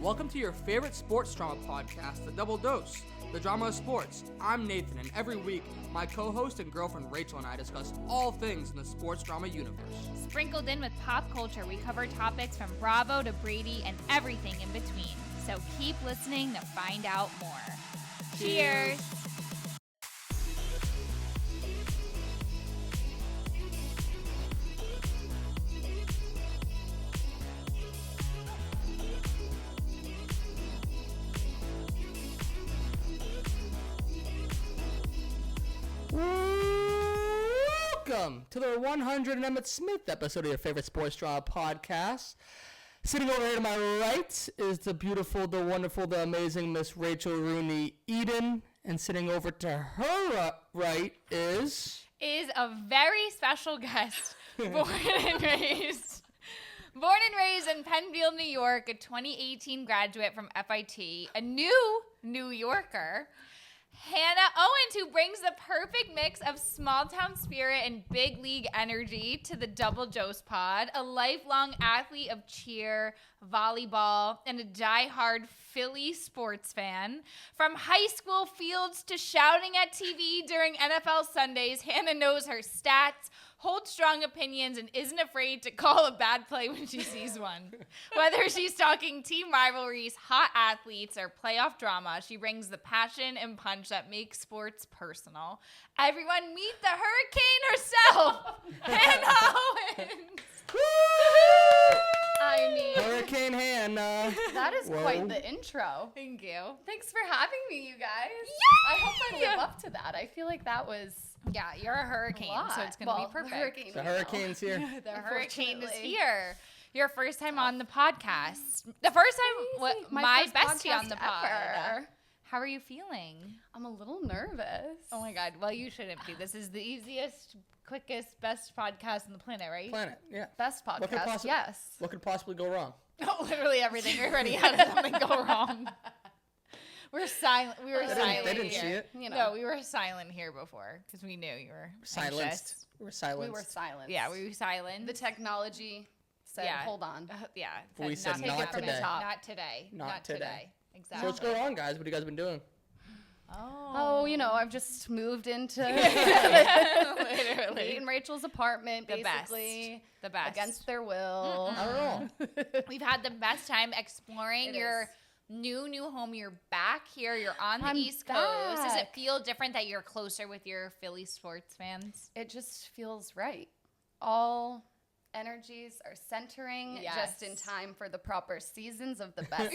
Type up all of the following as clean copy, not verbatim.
Welcome to your favorite sports drama podcast, The Double Dose, the drama of sports. I'm Nathan, and every week, my co-host and girlfriend Rachel and I discuss all things in the sports drama universe. Sprinkled in with pop culture, we cover topics from Bravo to Brady and everything in between. So keep listening to find out more. Cheers! Welcome to the 100 Emmett Smith episode of your favorite sports drama podcast. Sitting over here to my right is the beautiful, the wonderful, the amazing Miss Rachel Rooney Eden. And sitting over to her right is a very special guest, born and raised in Penfield, New York, a 2018 graduate from FIT, a New Yorker, Hannah Owens, who brings the perfect mix of small-town spirit and big league energy to the Double Dose pod, a lifelong athlete of cheer, volleyball, and a die-hard Philly sports fan. From high school fields to shouting at TV during NFL Sundays, Hannah knows her stats, holds strong opinions, and isn't afraid to call a bad play when she sees one. Whether she's talking team rivalries, hot athletes, or playoff drama, she brings the passion and punch that makes sports personal. Everyone meet the Hurricane herself, Hannah Owens. I mean, Hurricane Hannah. that is Whoa. quite the intro. Thank you. Thanks for having me, you guys. Yay! I hope I live up to that. I feel like that was Yeah, you're a hurricane, so it's going to be perfect. The hurricane, The hurricane's here. The hurricane is Unfortunately. here. Your first time on the podcast. The first time, my first bestie on the podcast pod. ever. How are you feeling? I'm a little nervous. Oh my God. Well, you shouldn't be. This is the easiest, quickest, best podcast on the planet, right? Planet, yeah. Best What could podcast, yes. What could possibly go wrong? Oh, literally everything. We already had something go wrong. We're silent. We were They didn't- silent. they didn't here. see it. You know, No, we were silent here before because we knew you were Silenced. anxious. We're silenced. we were silent. Yeah, we were silent. The technology said, Yeah. hold on. Yeah. We said Take not it from the today. top. Not today. Not today. Exactly. So what's going on, guys? What have you guys been doing? Oh, you know, I've just moved into Literally. Nate and Rachel's apartment, The best. basically. The best. Against their will. I don't know. We've had the best time exploring It your is. new home. You're back here. You're on the I'm East Coast. Does it back. feel different that you're closer with your Philly sports fans? It just feels right. All energies are centering just in Yes. time for the proper seasons of the best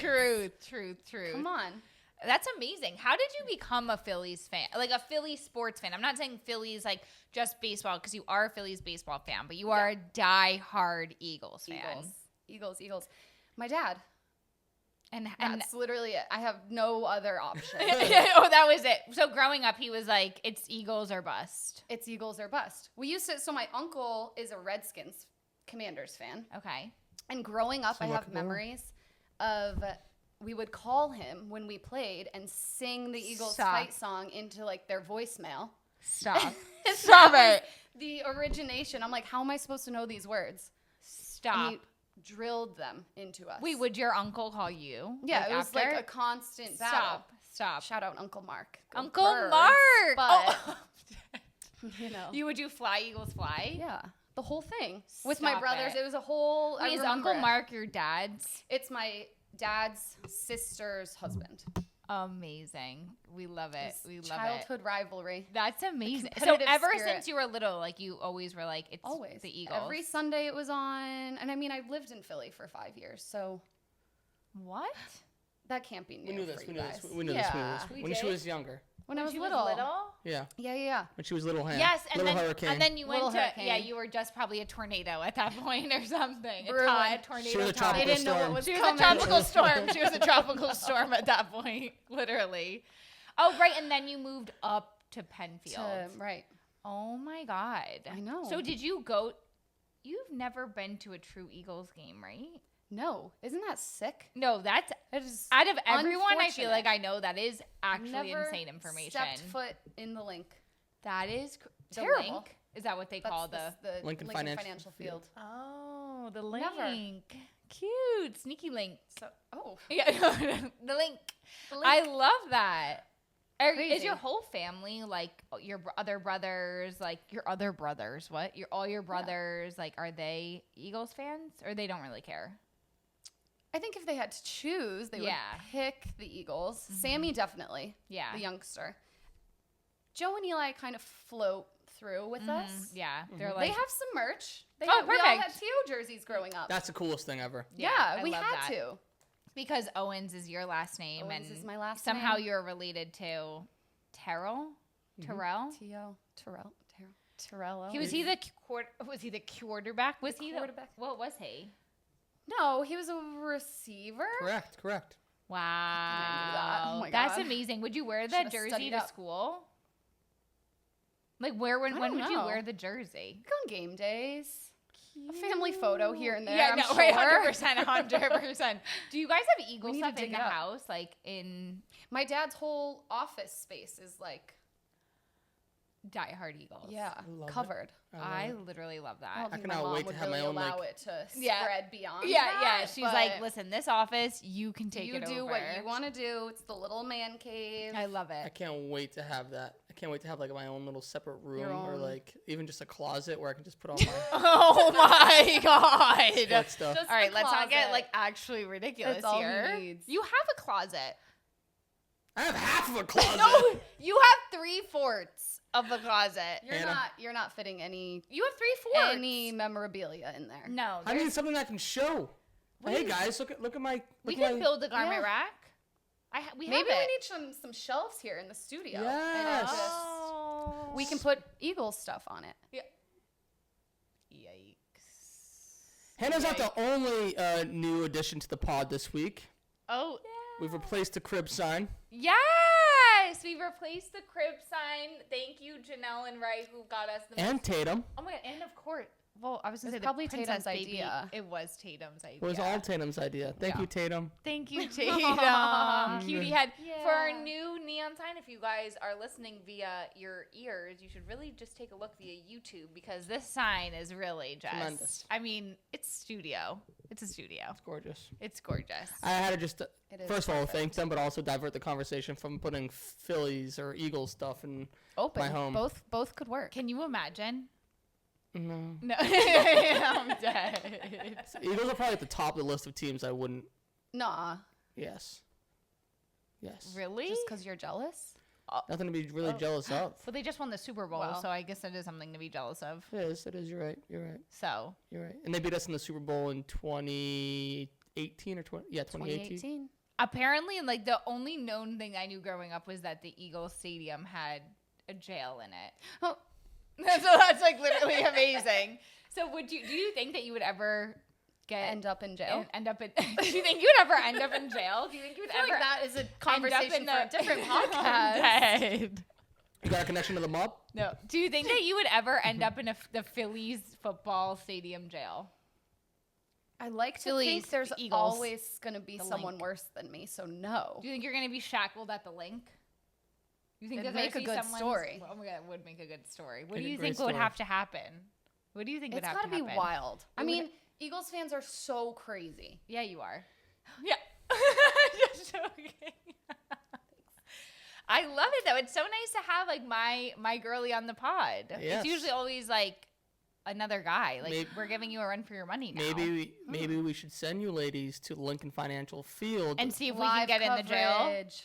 True. Come on. That's amazing. How did you become a Phillies fan? Like a Philly sports fan? I'm not saying Phillies like just baseball because you are a Phillies baseball fan, but you are a die-hard Eagles fan. Eagles. My dad. And That's literally it. I have no other option. oh, that was it. So growing up, he was like, "It's Eagles or bust." It's Eagles or bust. So my uncle is a Redskins Commanders fan. Okay. And growing up, So I what have could go wrong? memories of we would call him when we played and sing the Eagles Stop. fight song into like their voicemail. Stop. And Stop that it. was the origination. I'm like, how am I supposed to know these words? Stop. And he drilled them into us. Wait, would your uncle call you? Yeah, like, it was after? like a constant battle. Stop. Shout out Uncle Mark. Go Uncle Birds. Mark. But, Oh. you know. You would do Fly Eagles Fly? Yeah. The whole thing. With my Stop brothers. it. It was a whole. Wait, I is remember Uncle it. Mark your dad's? It's my dad's sister's husband. Amazing. We love it. It's We love it. childhood rivalry. That's amazing. So competitive ever spirit. since you were little, like you always were like, it's Always. the Eagles. Every Sunday it was on. And I mean, I've lived in Philly for 5 years, so What? that can't be new. We knew for this. you We knew guys. this. We knew Yeah. this. We When she did? was younger. When I was she little. Yeah. Yeah. When she was little Hannah. Yes, and little then hurricane. and then you went Little to hurricane. you were just probably a tornado at that point or something. Brewing. A tornado. She was a tide. tropical They didn't know storm. what was She was coming. a tropical storm. She was a tropical storm at that point, literally. Oh, right, and then you moved up to Penfield. Right. Oh my God. I know. So did you go? You've never been to a true Eagles game, right? No. Isn't that sick? No, that's It is out of everyone. I feel unfortunate. like I know that is actually Never insane information. stepped foot in the link. That is The terrible. link. Is that what they call That's the? the Lincoln Lincoln Financial Financial Field. Oh, the link. Never. Cute. Sneaky link. So, Yeah, the link. I love that. Is your whole family like your other brothers, like your other brothers? What? All your brothers, like, are they Eagles fans or they don't really care? I think if they had to choose, they would pick the Eagles. Sammy definitely. Yeah. The youngster. Joe and Eli kind of float through with us. Yeah. They're like, they have some merch. perfect. We all had T.O. jerseys growing up. That's the coolest thing ever. Yeah, we had to. Because Owens is your last name. Owens is my last somehow name. you're related to Terrell? Terrell? Terrell. Was he the quarterback? Was he quarterback? What was he? No, he was a receiver. Correct. Wow. I knew that. Oh my That's God. amazing. Would you wear that jersey to school? Like, when would you wear the jersey? Like on game days. A family photo here and there. Yeah, I'm no, sure. right, 100%. Do you guys have Eagle need stuff to in dig the it up. house? Like in My dad's whole office space is like diehard Eagles. covered. I literally love that. I cannot wait to have my own, allow like- it to spread beyond. Yeah. that, She's but like, listen, this office, you can take it over. You do what you want to do. It's the little man cave. I love I it. can't wait to have that. I can't wait to have like my own little separate room or own. like even just a closet where I can just put all my Oh my God. sports stuff. Just All right, the let's not get closet. like actually ridiculous That's all he here. needs. You have a closet. I have half of a closet. No, you have 3/4 of a closet. You're not fitting any You have 3/4. any memorabilia in there. No, I need something I can show. Hey guys, look at my. we look at can my- build a garment Yeah. rack. We Maybe have we it. need some shelves here in the studio. Yes. Oh. We can put Eagles stuff on it. Yikes. Hannah's not the only new addition to the pod this week. Oh, We've replaced the crib sign. yes! We replaced the crib sign. Thank you, Janelle and Ray, who got us the And Tatum. Oh my God! And of course, well, I was gonna It's say probably the Princess Tatum's baby. idea. It was Tatum's idea. It was all Tatum's idea. Thank you, Tatum. Thank you, Tatum. Cutie head. For our new neon sign, if you guys are listening via your ears, you should really just take a look via YouTube because this sign is really just. Tremendous. I mean, it's studio. It's a studio. It's gorgeous. It's gorgeous. I had to just, It is first of all, perfect. thank them, but also divert the conversation from putting Phillies or Eagles stuff in Open. my home. Both could work. Can you imagine? No. No, I'm dead. Eagles are probably at the top of the list of teams I wouldn't. Nah. Yes. Really? Just because you're jealous? Nothing to be really jealous of. But they just won the Super Bowl, Well. so I guess that is something to be jealous of. It is. You're right. So You're right. And they beat us in the Super Bowl in 2018 or 2018. apparently, like the only known thing I knew growing up was that the Eagles Stadium had a jail in it. Oh. So that's like literally amazing. So do you think that you would ever End up in jail? End up in? Do you think you would ever end up in jail? Do you think you would I feel ever? like that is a conversation for a different podcast. Dead. You got a connection to the mob? No. Do you think that you would ever end up in the Phillies football stadium jail? I like to Phillies, think there's Eagles. always going to be The someone link. worse than me, so no. Do you think you're going to be shackled at the link? You think It'd that make there's a good someone's- story. Oh my God, it would make a good story. What Make do a you great think would story. have to happen? What do you think would It's have got to to be happen? wild. I It would- mean, Eagles fans are so crazy. Yeah, you are. Yeah. Just joking. I love it though. It's so nice to have like my girly on the pod. Yes. It's usually always like another guy. Like Maybe- we're giving you a run for your money now. Maybe we should send you ladies to Lincoln Financial Field. and see if we Live can get in the jail. coverage.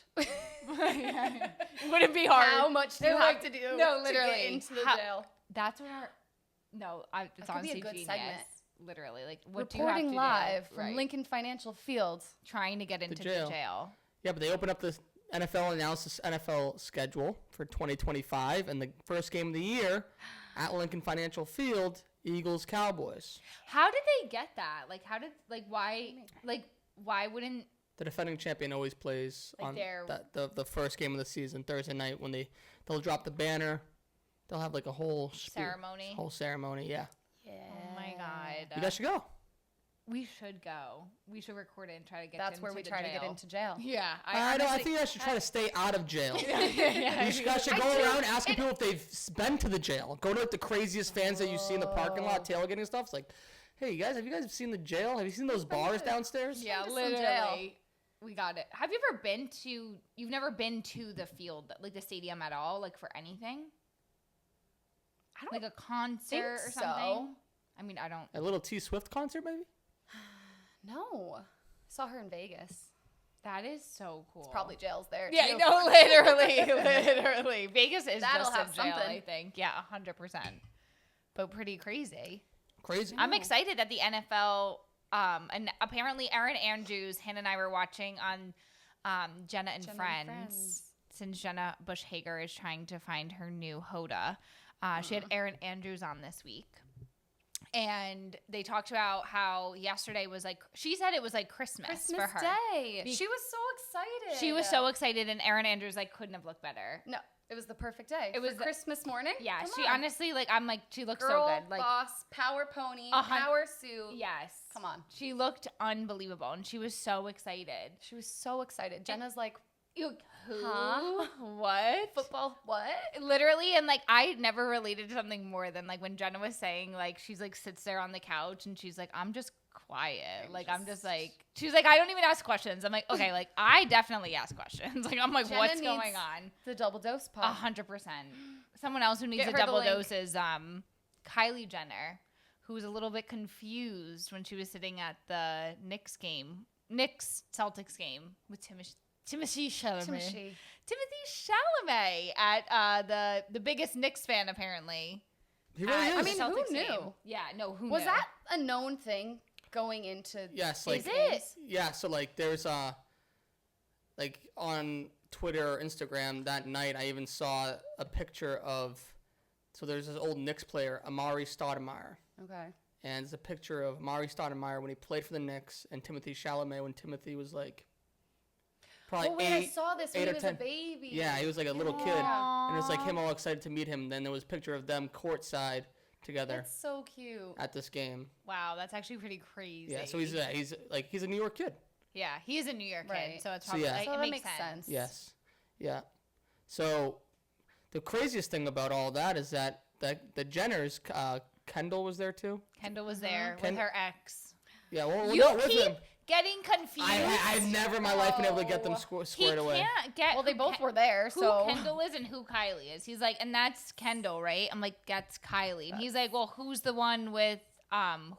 Would it be hard? How much do you They're have like- to do no, to literally. get into the How- jail? That's what our it's That could be a honestly good genius. segment. Literally, like what Reporting do you have to live do? from Right. Lincoln Financial Field. trying to get into the jail. jail. Yeah, but they open up the NFL announced the NFL schedule for 2025, and the first game of the year at Lincoln Financial Field, Eagles Cowboys. How did they get that? Like, why wouldn't The defending champion always plays Like on their- the first game of the season Thursday night when they'll drop the banner. They'll have like a whole ceremony? Whole ceremony, yeah. Oh my God. You guys should go. We should go. We should record it and try to get That's into where we the try to jail. get into jail. Yeah. I honestly- think I should try to stay out of jail. yeah, You guys should go around asking people if they've been to the jail. Go to like, the craziest fans that you see in the parking lot tailgating stuff. It's like, Hey, you guys seen the jail? Have you seen those bars downstairs? Yeah, literally. We got it. Have you ever been to? You've never been to the field, like the stadium at all, like for anything? I don't like a concert or something. So. I mean, I don't. A little T Swift concert, maybe? No, saw her in Vegas. That is so cool. It's probably jails there. Yeah, too. no, literally. Vegas is That'll just have a jail, something. I think. Yeah, 100%. But pretty crazy. Crazy. I'm excited that the NFL, and apparently Erin Andrews, Hannah and I were watching on Jenna and Friends. Since Jenna Bush Hager is trying to find her new Hoda. She had Erin Andrews on this week. And they talked about how yesterday was like, she said it was like Christmas for her. Day. She was so excited. She was so excited, and Erin Andrews like couldn't have looked better. No, it was the perfect day. It was Christmas morning. Yeah, Come she on. honestly, like, I'm like, she looks Girl, so good. Like, boss, power pony, power suit. Yes. Come on. She looked unbelievable, and she was so excited. She was so excited. Jenna's like, Who? Huh? What? Football? What? Literally, and like I never related to something more than like when Jenna was saying like she's like sits there on the couch and she's like, I'm just quiet. I'm just like, she's like, I don't even ask questions. I'm like, okay, like I definitely ask questions. Like I'm like, Jenna what's needs going on? The double dose pop. 100%. Someone else who needs Get a her the double link. dose is Kylie Jenner, who was a little bit confused when she was sitting at the Knicks Celtics game with Timothy Chalamet. Timothy Chalamet at the biggest Knicks fan apparently. He really is. I mean, Celtics who knew? game. Yeah, no, who Was knew? that a known thing going into? Yes, like Is it? yeah. So like, there's like on Twitter or Instagram that night, I even saw a picture of. So there's this old Knicks player, Amari Stoudemire. Okay. And it's a picture of Amari Stoudemire when he played for the Knicks and Timothy Chalamet when Timothy was like probably Oh wait, I saw this when 8 he or was 10. a baby. Yeah, he was like a little kid. And it was like him all excited to meet him. Then there was a picture of them courtside together That's so cute. at this game. Wow, that's actually pretty crazy. Yeah, so he's a New York kid. Yeah, he is a New York Right. kid, so it's So, probably yeah. like, So it that makes sense. Yes. Yeah. So the craziest thing about all that is that the Jenners, Kendall was there too. Kendall was there Ken- with her ex. Yeah, well, You not with keep him. getting confused. I've never in my life been able to get them he squared away. can't get. Well, they who both Ken- were there, Who so Kendall is and who Kylie is. He's like, and that's Kendall, right? I'm like, that's Kylie. And he's like, well, who's the one with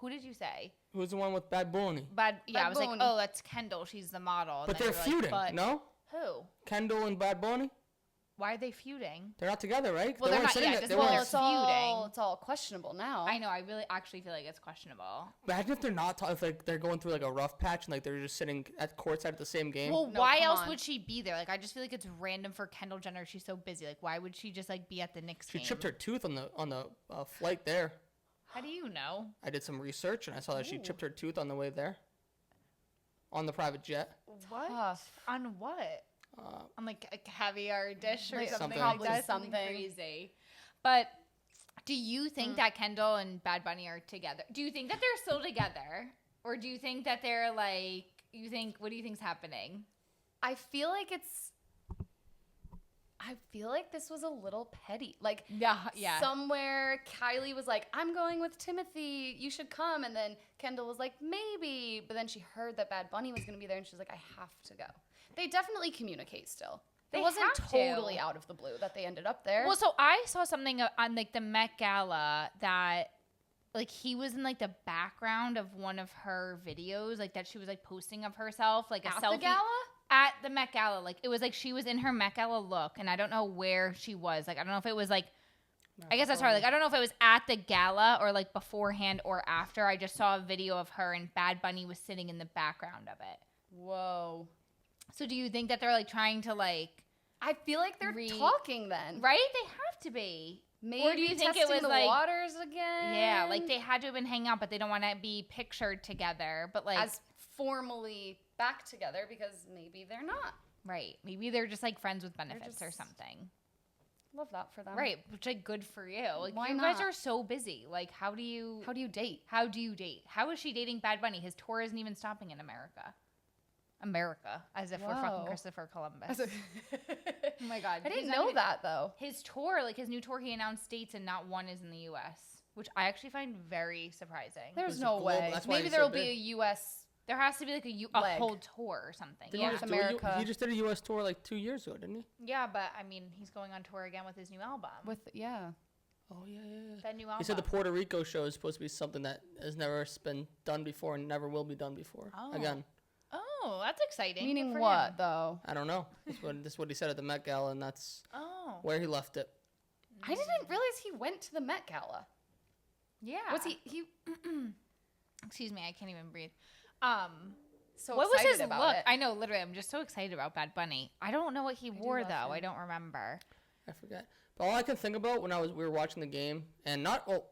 who did you say? Who's the one with Bad Bunny? I was like, Bunny. oh, that's Kendall. She's the model. And But then they're you were feuding, like, no? Who? Kendall and Bad Bunny? Why are they feuding? They're not together, right? Well, they they're weren't not sitting yet, there. just They well, weren't. they're it's all questionable now. I know. I really actually feel like it's questionable. Imagine if they're not, if like they're going through like a rough patch and like they're just sitting at courtside at the same game. Well, No, why come else on. would she be there? Like, I just feel like it's random for Kendall Jenner. She's so busy. Like, why would she just like be at the Knicks She game? chipped her tooth on the flight there. How do you know? I did some research and I saw that she chipped her tooth on the way there. On the private jet. What? Tough. On what? On like a caviar dish or Like, something, something. like that. Probably something. Crazy. But do you think that Kendall and Bad Bunny are together? Do you think that they're still together, or do you think that they're like? What do you think's happening? I feel like this was a little petty. Like, Yeah. somewhere Kylie was like, I'm going with Timothy. You should come. And then Kendall was like, maybe. But then she heard that Bad Bunny was going to be there. And she was like, I have to go. They definitely communicate still. They It wasn't have to. totally out of the blue that they ended up there. Well, so I saw something on like the Met Gala that like he was in like the background of one of her videos, like that she was like posting of herself, like a At selfie the gala? at the Met Gala. Like it was like she was in her Met Gala look, and I don't know where she was. Like I don't know if it was like. I guess that's hard. Like I don't know if it was at the gala or like beforehand or after. I just saw a video of her and Bad Bunny was sitting in the background of it. Whoa. So do you think that they're like trying to like I feel like they're talking then. right? They have to be. Maybe Or do you think it testing was the like waters again? Yeah, like they had to have been hanging out, but they don't want to be pictured together. But like, as formally back together because maybe they're not. right? Maybe they're just like friends with benefits or just- something. Love that for them. Right? Which like good for you. Like Why you guys not? are so busy. Like how do you How do you date? how do you date? How is she dating Bad Bunny? His tour isn't even stopping in America. As if we're fucking Whoa. Christopher Columbus. Oh my god, I didn't he's not know even- that though. His tour, like his new tour, he announced states and not one is in the U.S. which I actually find very surprising. There's It's no global- way. that's why Maybe he's there so will be big. a U.S. There has to be like a Leg. whole tour or something. Didn't Yeah. he just America. he just did a U.S. tour like 2 years ago, didn't he? Yeah, but I mean, he's going on tour again with his new album. Oh yeah. that new album. He said the Puerto Rico show is supposed to be something that has never been done before and never will be done before. Oh. Again, Oh, that's exciting. Meaning Good for what, him. though? I don't know. This is what he said at the Met Gala, and that's Oh. where he left it. I didn't realize he went to the Met Gala. Yeah. Was he Excuse me, I can't even breathe. so What was excited his about look? it? I know, literally, I'm just so excited about Bad Bunny. I don't know what he wore love though. him. I don't remember. I forget. But all I can think about when we were watching the game, and not well.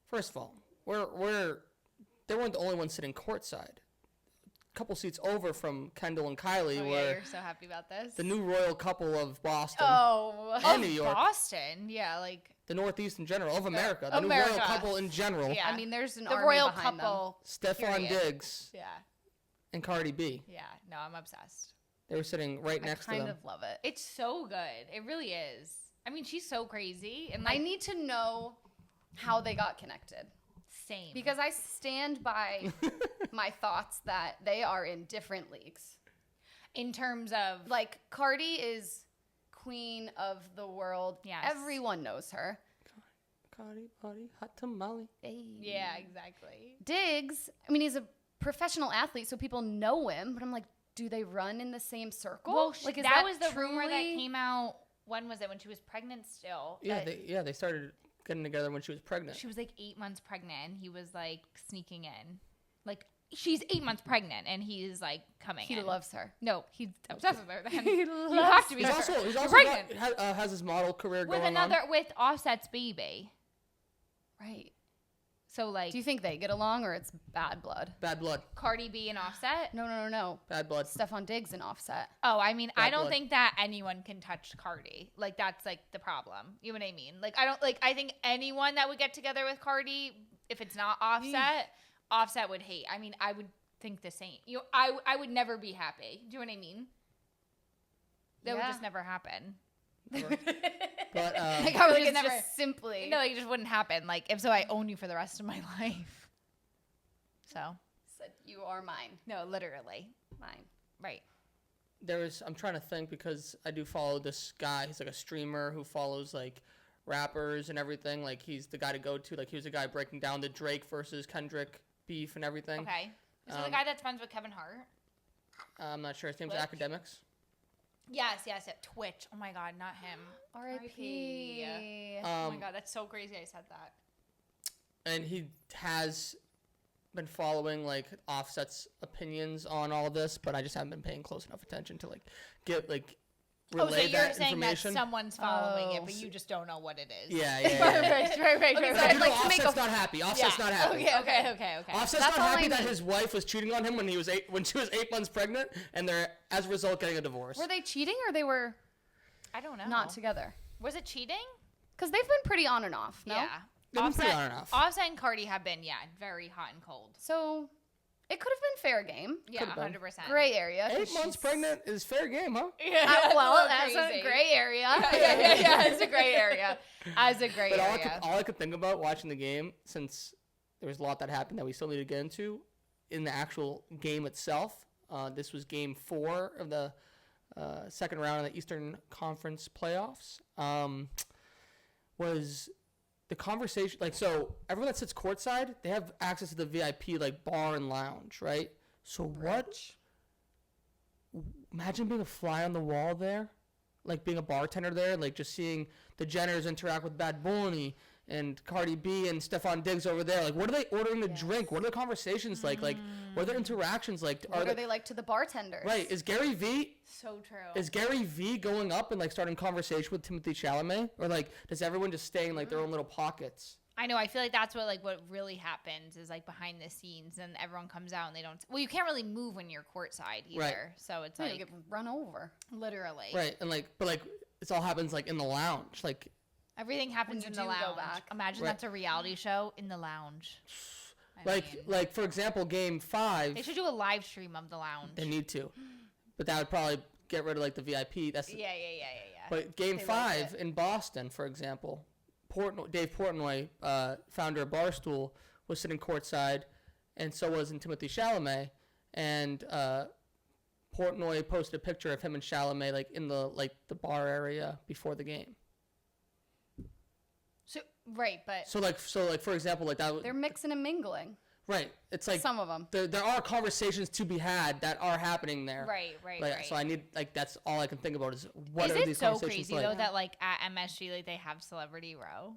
First of all, they weren't the only ones sitting courtside. A couple seats over from Kendall and Kylie Oh, yeah, were you're so happy about this. the new royal couple of Boston Oh, and New York, Boston, yeah, like the Northeast in general, of America, the new America. royal couple in general. Yeah. I mean, there's an the army royal behind couple. Stefan Period. Diggs Yeah, and Cardi B. yeah. No, I'm obsessed. They were sitting right them. next I to kind them. of love it. It's so good. It really is. I mean, she's so crazy and I like need to know how they got connected same. because I stand by my thoughts that they are in different leagues. in terms of Like, Cardi is queen of the world. Yes. Everyone knows her. Cardi, hot tamale. yeah, exactly. Diggs, I mean, he's a professional athlete, so people know him, but I'm like, do they run in the same circle? Well, like, is that was the rumor that truly- came out. When was it? When she was pregnant still. Yeah, that they started getting together when she was pregnant. She was like 8 months pregnant, and he was like sneaking in. Like, she's 8 months pregnant, and he's like coming He in. loves her. No, he's obsessed with her. Then. He You loves have to be. He's her. also pregnant has his model career with going another on. with Offset's baby. Right. So like Do you think they get along or it's bad blood? Bad blood. Cardi B and Offset. No. Bad blood. Stefan Diggs and Offset. Oh, I mean, I Bad don't blood. think that anyone can touch Cardi. Like, that's like the problem. You know what I mean? Like, I don't like. I think anyone that would get together with Cardi, if it's not Offset, Offset would hate. I mean, I would think the same. You know, I would never be happy. Do you know what I mean? That would Yeah. just never happen. But Like, I would It's never. just simply. No, it just wouldn't happen. Like, if so, I own you for the rest of my life. So, Said, you are mine. no, literally. Mine. Right. I'm trying to think because I do follow this guy. He's like a streamer who follows like rappers and everything. Like he's the guy to go to. Like he was the guy breaking down the Drake versus Kendrick beef and everything. Okay. Is it the Um, guy that's friends with Kevin Hart? I'm not sure. His name's Twitch? Academics. Yes, at Twitch. Oh my God, not him. R.I.P. Oh my God, that's so crazy I said that. And he has been following like Offset's opinions on all this, but I just haven't been paying close enough attention to like get like relay Oh, so you're that saying that information. someone's following it, Oh. but you just don't know what it is. Yeah. Right. Okay, so I I'd do like know to make Offset's a- not happy. Offset's not happy. Okay. Offset's That's not all happy I that need. his wife was cheating on him when she was 8 months pregnant, and they're as a result getting a divorce. Were they cheating or they were I don't know. not together? Was it cheating? Because they've been pretty on and off, no? Yeah. They've been pretty on and off. Offset and Cardi have been, very hot and cold. So it could have been fair game. Yeah, Could've been. 100%. Gray area. 8 months pregnant is fair game, huh? Yeah, Well, that's that's a gray area. yeah, it's a gray area. As a gray But area. all I could think about watching the game, since there was a lot that happened that we still need to get into, in the actual game itself, this was game 4 of the second round of the Eastern Conference playoffs, was the conversation, like, so everyone that sits courtside, they have access to the VIP, like, bar and lounge, right? So imagine being a fly on the wall there, like being a bartender there, like just seeing the Jenners interact with Bad Bunny and Cardi B and Stefan Diggs over there. Like, what are they ordering to drink? What are the conversations like? Like, what are their interactions like? What are they like to the bartenders? Right? Is Gary V going up and like starting conversation with Timothy Chalamet, or like does everyone just stay in like their own little pockets? I know. I feel like that's what really happens is like behind the scenes, and everyone comes out and they don't. Well, you can't really move when you're courtside either, Right. so it's You like get run over. literally Right, and like, but like, it all happens like in the lounge, like. everything happens you in the do go lounge. back. Imagine Right. that's a reality show in the lounge. I Like, mean, like for example, game 5. they should do a live stream of the lounge. They need to, but that would probably get rid of like the VIP. That's Yeah. But game They like 5 in Boston, for example, Dave Portnoy, founder of Barstool, was sitting courtside, and so was Timothy Chalamet, and Portnoy posted a picture of him and Chalamet like in the bar area before the game. So right, but So for example, like that. They're mixing and mingling. Right. It's like Some of them. There are conversations to be had that are happening there. right. So I need that's all I can think about is what Is are it these so conversations crazy like? though that like at MSG like they have Celebrity Row?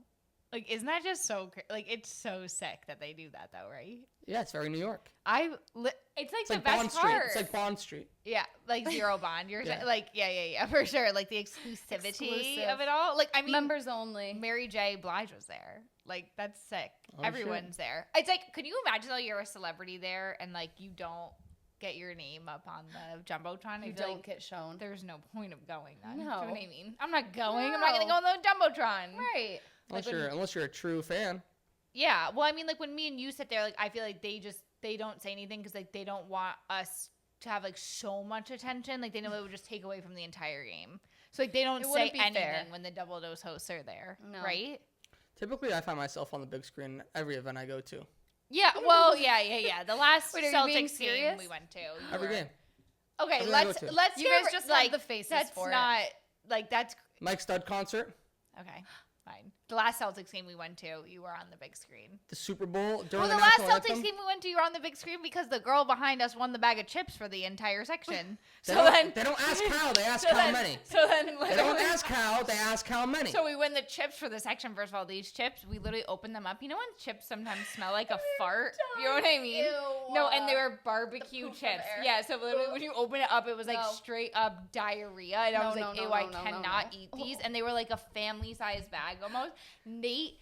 Like, isn't that just so like it's so sick that they do that though, right? Yeah, it's very New York. It's like It's the like best Bond part. Street. It's like Bond Street. Yeah, like Zero Bond. You're Yeah. like yeah, for sure. Like the exclusivity Exclusive. of it all. Like I mean, Members only. Mary J. Blige was there. Like that's sick. Oh, shit. Everyone's there. It's like, could you imagine though you're a celebrity there and like you don't get your name up on the jumbotron? You I feel don't like get shown. there's no point of going then. Do you No. know what I mean? I'm not going. I'm not gonna No. go on the jumbotron. Right. Unless you're a true fan. Yeah. Well, I mean, like when me and you sit there, like I feel like they don't say anything because like they don't want us to have like so much attention. Like they know it would just take away from the entire game. So like they don't It say wouldn't be anything fair. when the Double Dose hosts are there. No. Right? Typically, I find myself on the big screen every event I go to. Yeah. Well, yeah. The last Wait, are you being Celtics game serious? we went to. you Every were- game. Okay, Everything I let's go to. let's You get guys just like have the faces that's for it. not like that's Mike Stud concert, okay. Fine. The last Celtics game we went to, you were on the big screen. the Super Bowl during Well, the the last national Celtics anthem. game we went to, you were on the big screen because the girl behind us won the bag of chips for the entire section. They So then don't ask how, they ask so how then- many. So then They don't literally- ask how, they ask how many. So we win the chips for the section. First of all, these chips, we literally opened them up. You know when chips sometimes smell like a fart? You know what I mean? Ew. No, and they were barbecue poop of chips. air. Yeah, so literally when you open it up, it was like No. straight up diarrhea. And I No, was no, like, no, ew, no, I no, no, cannot no. eat these. And they were like a family-sized bag almost. Nate,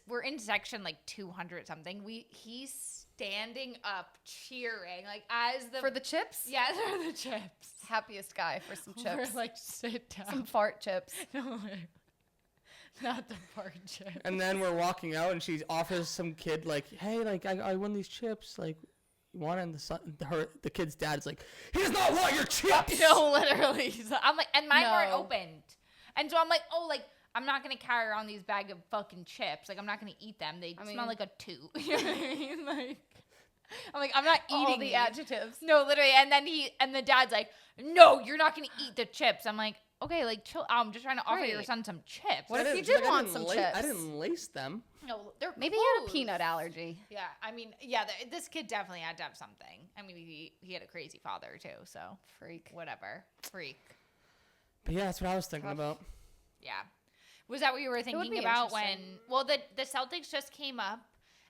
we're in section like 200 something. He's standing up cheering like as the For the chips? yeah for the chips. Happiest guy for some chips. We're like sit down. Some fart chips. No, not the fart chips. And then we're walking out, and she offers some kid like, "Hey, like I won these chips. Like, you want it?" And the kid's dad's like, "He does not want your chips." No, literally. So I'm like, and mine weren't No. opened, and so I'm like, oh, like I'm not gonna carry around these bag of fucking chips. Like I'm not gonna eat them. They I smell mean- like a two. You know what I mean? Like, I'm like, I'm not eating All the these. adjectives. No, literally. And then the dad's like, no, you're not gonna eat the chips. I'm like, okay, like chill. I'm just trying to offer your Right. son some chips. What if I you didn't- did I want didn't some I chips? didn't lace them. No, they're Maybe he had a closed. peanut allergy. Yeah, I mean, yeah, this kid definitely had to have something. I mean, he had a crazy father too, so Freak. whatever, freak. But yeah, that's what I was thinking about. Yeah. Was that what you were would thinking be about when? interesting. Well, the Celtics just came up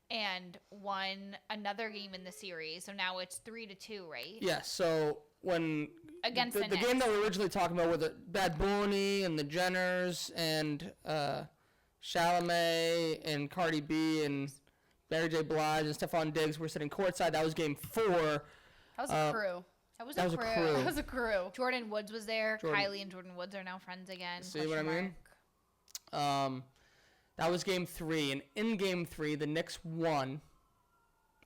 and won another game in the series, so now it's 3-2, right? Yeah. So when Against the the game Knicks. that we were originally talking about with the Bad Bunny and the Jenners and Chalamet and Cardi B and Mary J. Blige and Stephon Diggs were sitting courtside. That was game 4. That was a crew. That was That a was a crew. crew. That was a crew. Jordan Woods was there. Jordan- Kylie and Jordan Woods are now friends again. See what I question mean? mark. That was game 3, and in game 3, the Knicks won.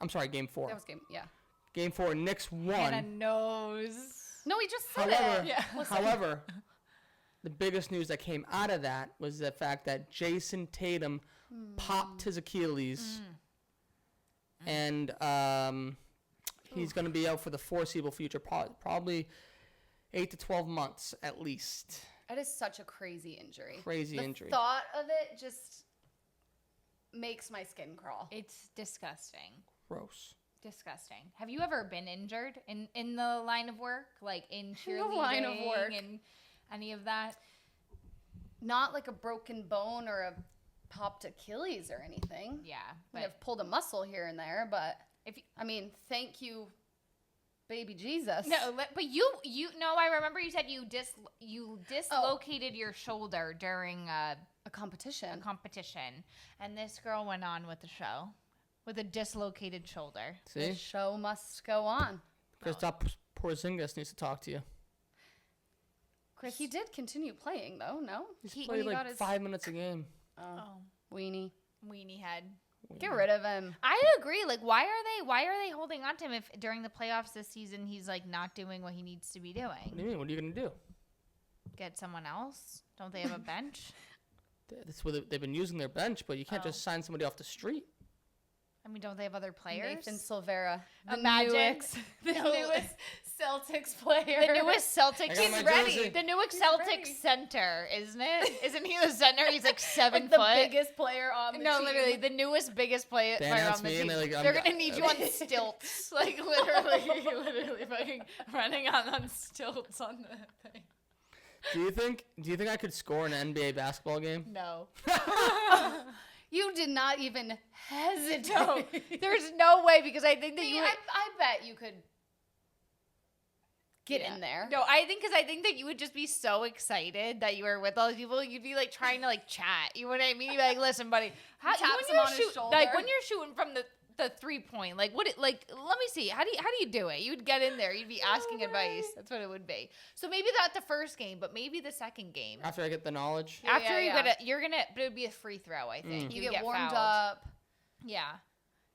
I'm sorry, game 4. That was game. Yeah. Game 4, Knicks Hannah won. knows. No, he just said However, it. Yeah. however, the biggest news that came out of that was the fact that Jason Tatum popped his Achilles, and he's going to be out for the foreseeable future, probably 8 to 12 months at least. That is such a crazy injury. Crazy the injury. thought of it just makes my skin crawl. It's disgusting. Gross. Disgusting. Have you ever been injured in the line of work, like in cheerleading line of work. and any of that? Not like a broken bone or a popped Achilles or anything. Yeah, I but mean, I've pulled a muscle here and there, but if you, I mean, thank you, baby Jesus. no, but you no, I remember you said you dislocated your shoulder during a A competition. competition, and this girl went on with the show with a dislocated shoulder. See? The show must go on. Kristaps Porzingis needs to talk to you. Chris, He did continue playing though, no? He's when played he like got his- 5 minutes a game. oh, Weenie. weenie head. Get rid of him. I agree. Like, why are they holding on to him if during the playoffs this season he's like not doing what he needs to be What do doing? you mean? What are you going to do? Get someone else? Don't they have a bench? That's what they've been using their bench, but you can't just sign somebody off the street. I mean, don't they have other players? Nathan Silveira. Imagine The newest Celtics player. The newest Celtics. I got my He's ready. jersey. The newest He's Celtics ready. center, isn't it? Isn't he the center? He's like 7 like foot. the biggest player on the No, team. literally, the newest, biggest player That's on the me, team. and They're gonna need you on stilts, like literally, fucking running on stilts on the thing. Do you think I could score in an NBA basketball game? No, You did not even hesitate. no, there's no way because I think that See, you. I bet you could get in there. No, I think that you would just be so excited that you were with all these people. You'd be like trying to like chat. You know what I mean? You'd be like, listen, buddy, Taps when him you're on his shoot- shoulder. like when you're shooting from the 3-point, like let me see. How do you do it? You'd get in there. You'd be asking advice. That's what it would be. So maybe not the first game, but maybe the second game. After I get the knowledge. After yeah. but it would be a free throw, I think. You You'd get warmed fouled. up. Yeah.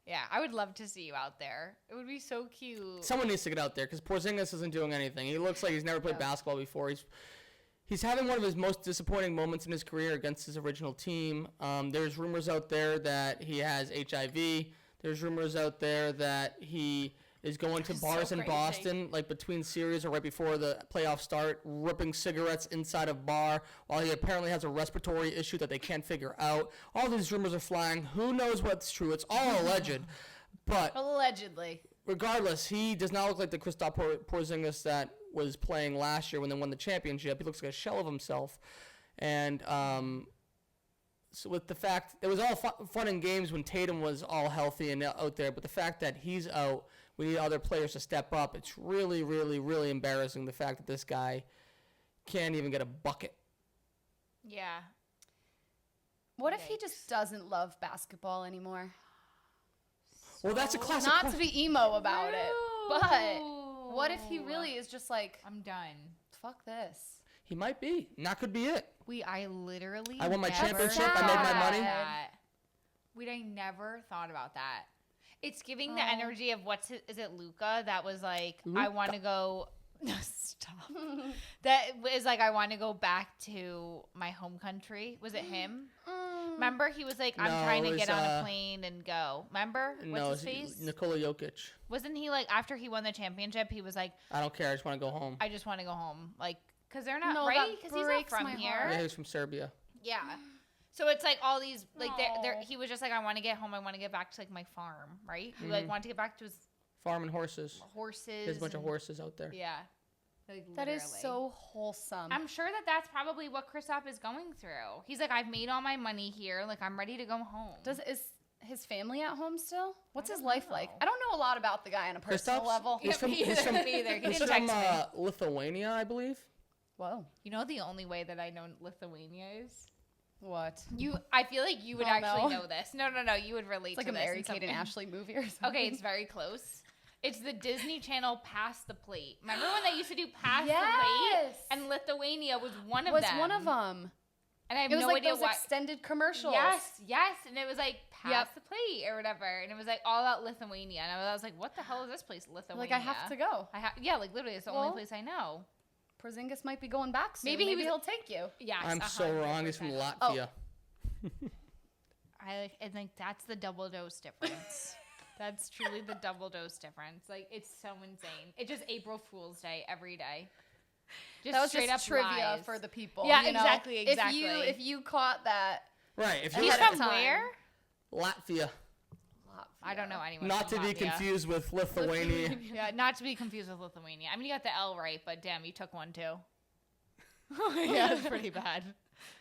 Yeah, I would love to see you out there. It would be so cute. Someone needs to get out there because Porzingis isn't doing anything. He looks like he's never played basketball before. He's having one of his most disappointing moments in his career against his original team. There's rumors out there that he has HIV. There's rumors out there that he is going to bars in crazy. Boston, like between series or right before the playoffs start, ripping cigarettes inside a bar while he apparently has a respiratory issue that they can't figure out. All these rumors are flying. Who knows what's true? It's all alleged. But Allegedly. regardless, he does not look like the Kristaps Porzingis that was playing last year when they won the championship. He looks like a shell of himself. And so with the fact, it was all fun and games when Tatum was all healthy and out there, but the fact that he's out, we need other players to step up. It's really, really, really embarrassing, the fact that this guy can't even get a bucket. Yeah. What if he just doesn't love basketball anymore? Well, that's a classic Not question. to be emo about it, but what if he True. really is just like, I'm done. fuck this? He might be. And that could be it. I literally I won my never championship. I made my thought money. that. I never thought about that. It's giving the Oh. energy of is it Luca that was like, I want to go. No, stop. That is like, I want to go back to my home country. Was it him? Remember, he was like, I'm No, trying it to get was, on a plane and go. Remember? No, What's his it's face? Nikola Jokic. Wasn't he like, after he won the championship, he was like, I don't care. I just want to go home. I just want to go home. Like, because they're not, No, right? that Because he's not breaks from my here. heart. Yeah, he's from Serbia. Yeah. So it's like all these, like, Aw. he was just like, I want to get home. I want to get back to like my farm, right? He like wanted to get back to his Farm and horses. horses. There's a bunch of and- horses out there. Yeah. Like, That is literally. so wholesome. I'm sure that that's probably what Kristaps is going through. He's like, I've made all my money here. Like, I'm ready to go home. Is his family at home still? What's I his don't life know. like? I don't know a lot about the guy on a personal Kristaps? level. He's from, me he's from, either, me either. He he's didn't from text me. Lithuania, I believe. Whoa. You know the only way that I know Lithuania is? What? I feel like you would Oh, actually no. know this. No, you would relate It's like to a this. Mary in some Kate and way. Ashley movie or something. Okay, it's very close. It's the Disney Channel Pass the Plate. Remember when they used to do Pass the Plate? Yes. And Lithuania was one of was them. one of them. And I have It was no like idea those why. extended commercials. Yes. And it was like Pass Yep. the Plate or whatever. And it was like all about Lithuania. And I was like, what the hell is this place, Lithuania? Like, I have to go. Yeah, like literally, it's the only Well, place I know. Porzingis might be going back soon. Maybe He'll take you. Yes, I'm so wrong. He's from 100%. Latvia. I think that's the double dose difference. That's truly the double dose difference. Like, it's so insane. It's just April Fool's Day every day. Just That was straight just up trivia lies. for the people. Yeah, you know? exactly. If you caught that, Right. If He's you're ahead of from time. where? Latvia. I don't know anyone. Not to from be Latvia. confused with Lithuania. Yeah, not to be confused with Lithuania. I mean, you got the L right, but damn, you took one too. Yeah, that's pretty bad.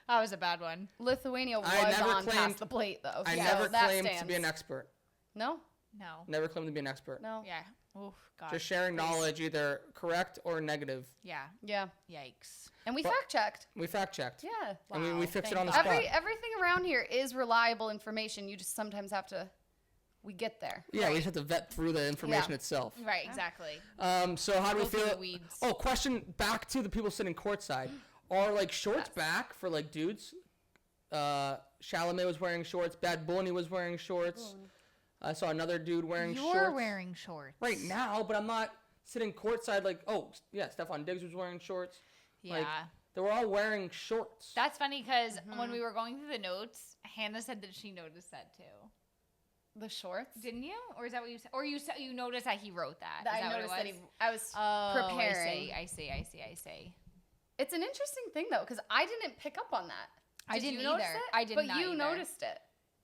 That was a bad one. Lithuania was I never on claimed- past the plate, though. I so never that claimed to stands. be an expert. No, No. Never claimed to be an expert. no, Yeah. Oof, God. Just sharing knowledge, either correct or negative. Yeah. yeah. Yikes. And we But- fact checked. We fact checked. Yeah. I mean, we fixed it Thank on the God. spot. Everything around here is reliable information. You just sometimes have to. We get there. Yeah, we just have to vet through the information Yeah. itself. Right, exactly. So how do we Go through feel? the weeds. Oh, question back to the people sitting courtside. Are like shorts back for like dudes? Chalamet was wearing shorts. Bad Bunny was wearing shorts. I saw another dude wearing shorts. You're wearing shorts. right now, but I'm not sitting courtside like, oh, yeah, Stephon Diggs was wearing shorts. Yeah. Like, They were all wearing shorts. That's funny because when we were going through the notes, Hannah said that she noticed that too. The shorts? Didn't you? Or is that what you said? Or you noticed that he wrote that? Is I that noticed what that it was? I was preparing. I see. It's an interesting thing though, because I didn't pick up on that. I Did you didn't notice either. it? I did but not you either. noticed it.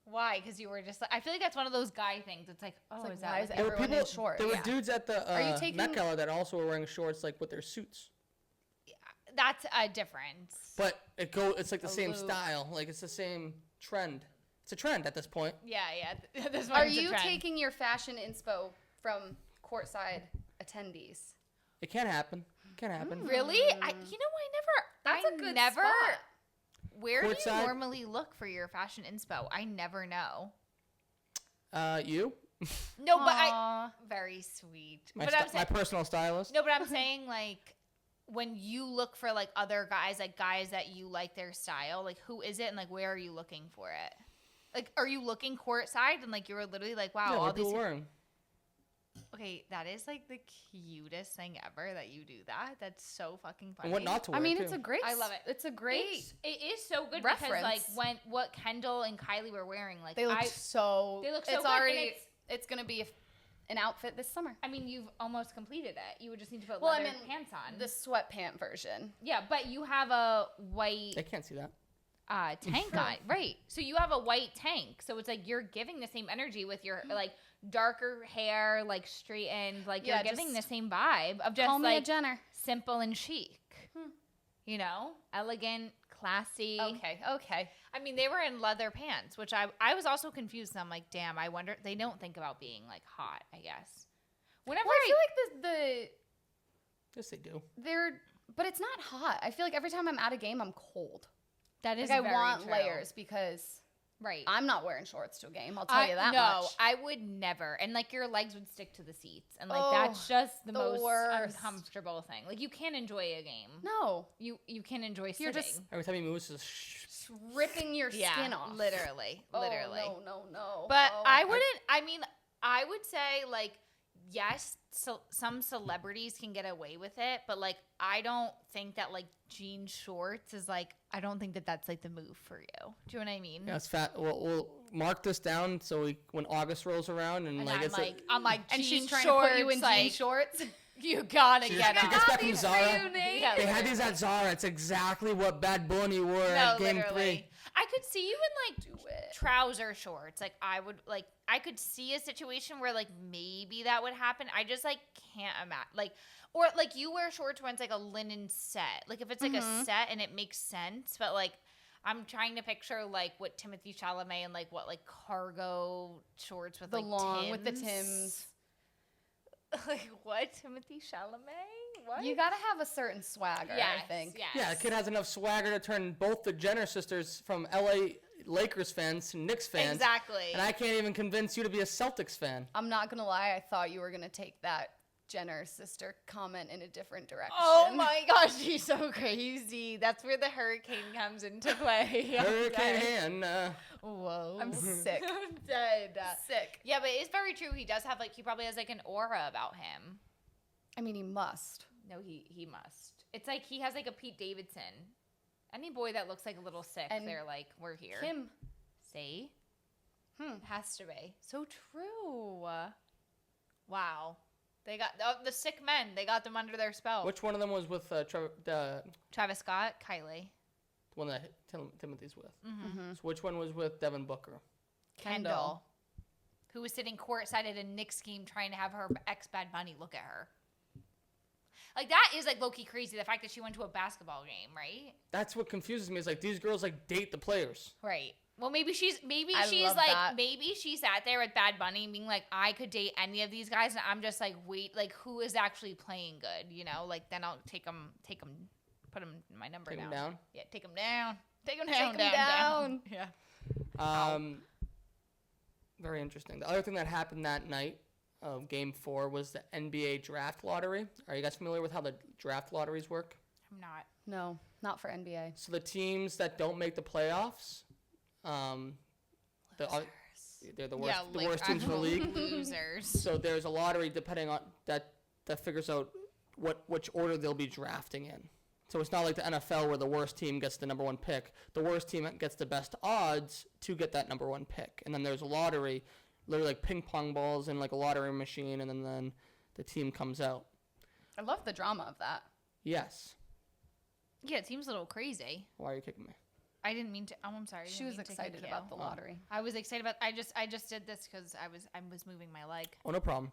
Why? Because you were just like, I feel like that's one of those guy things. It's like, oh, like, is why that is what There were everyone in shorts? There were Yeah. dudes at the Are you taking- Met Gala that also were wearing shorts, like with their suits. that's a difference. But it's like the A same loop. style. Like it's the same trend. It's a trend at this point. Yeah. This Are one's a you trend. taking your fashion inspo from courtside attendees? It can happen. It can happen. Really? I That's I a good never. spot. Where do you Courtside? normally look for your fashion inspo? I never know. You? No, but Aw. very sweet. My, But st- I'm saying, my personal stylist? no, but I'm saying like when you look for like other guys, like guys that you like their style, like who is it and like where are you looking for it? Like, are you looking courtside and like you were literally like, wow, Yeah, all what these. people wearing. Okay, that is like the cutest thing ever that you do that. That's so fucking funny. And what not to wear, I mean, too. it's a great. I love it. It's a great. It is so good because like reference. what Kendall and Kylie were wearing, like They look so. they look so It's good, and already. It's gonna be an outfit this summer. I mean, you've almost completed it. You would just need to put Well, leather I mean, pants on. The sweatpant version. Yeah, but you have a white They can't see that. tank on, right? So you have a white tank, so it's like you're giving the same energy with your like darker hair, like straightened, like Yeah, you're giving the just same vibe of just Call me a like Jenner. simple and chic. You know, elegant, classy. Okay. I mean, they were in leather pants, which I was also confused. I'm like, damn, I wonder they don't think about being like hot. I guess. Whenever Well, I feel like Yes, they do. but it's not hot. I feel like every time I'm at a game, I'm cold. that is Like I very want true. layers because right? I'm not wearing shorts to a game. I'll tell you that no, much. I would never. And like your legs would stick to the seats, and like Oh, that's just the the most worst. uncomfortable thing. Like you can't enjoy a game. No, You can enjoy You're sitting. just- Every time he moves, it's just ripping your yeah, skin off. literally. Oh, no. But Oh. I wouldn't. I mean, I would say like yes, so some celebrities can get away with it, but like I don't think that like jean shorts is like I don't think that that's like the move for you. Do you know what I mean? yeah, it's fat. We'll mark this down so when August rolls around and, And like I'm like And jean she's trying shorts, to put you in like, jean shorts. You gotta She get just- them. she gets back from These for Zara. you, Nate. Yeah, They had these at Zara. It's exactly what Bad Bunny wore No, at Game literally. 3. I could see you in like Do it. trouser shorts. Like I could see a situation where like maybe that would happen. I just like can't imagine or like you wear shorts when it's like a linen set. Like if it's like a set and it makes sense, but like I'm trying to picture like what Timothy Chalamet and like what like cargo shorts with The like long Tims. with the Tims. Like what? Timothy Chalamet? What? You gotta have a certain swagger, yes, I think. Yes. Yeah, the kid has enough swagger to turn both the Jenner sisters from LA Lakers fans to Knicks fans. Exactly. And I can't even convince you to be a Celtics fan. I'm not gonna lie, I thought you were gonna take that Jenner sister comment in a different direction. Oh my gosh, she's so crazy. That's where the hurricane comes into play. I'm Hurricane dead. hand. Whoa. I'm sick. I'm dead. Sick. Yeah, but it's very true. He does have like he probably has like an aura about him. I mean, he must. No, he must. It's like he has like a Pete Davidson. Any boy that looks like a little sick, And they're like, we're here. Kim. See? Has to be. So true. Wow. They got the sick men. They got them under their spell. Which one of them was with the Travis Scott, Kylie, one that Timothy's with? Mm-hmm. So which one was with Devin Booker? Kendall, who was sitting courtside at a Knicks game trying to have her ex Bad Bunny look at her. Like that is like low-key crazy. The fact that she went to a basketball game, right? That's what confuses me. Is like these girls like date the players. Right. Well, maybe she's love like that. maybe she sat there with Bad Bunny being like, I could date any of these guys, and I'm just like, wait, like who is actually playing good? You know, like then I'll take them, put them my number Take 'em down. down? Yeah, take them down. Take them Take down. 'em down. down. Yeah. Very interesting. The other thing that happened that night of Game 4 was the NBA draft lottery. Are you guys familiar with how the draft lotteries work? I'm not. No, not for NBA. So the teams that don't make the playoffs, they're the worst, the worst teams in the league. Losers. So there's a lottery depending on that figures out which order they'll be drafting in. So it's not like the NFL where the worst team gets the number one pick. The worst team gets the best odds to get that number one pick. And then there's a lottery, literally like ping pong balls in like a lottery machine, and then the team comes out. I love the drama of that. Yes. Yeah, it seems a little crazy. Why are you kicking me? I didn't mean to. Oh, I'm sorry. I She didn't was mean to excited kick you. about the lottery. I was excited about. I just did this because I was moving my leg. Oh, no problem.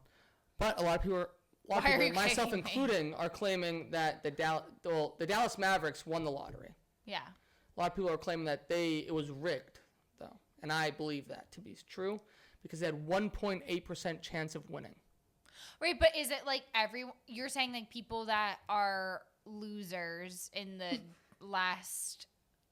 But a lot of people, Why are you myself kicking me? including, are claiming that the Dallas Mavericks won the lottery. Yeah. A lot of people are claiming that it was rigged, though. And I believe that to be true because they had 1.8% chance of winning. Right, but is it like you're saying like people that are losers in the last,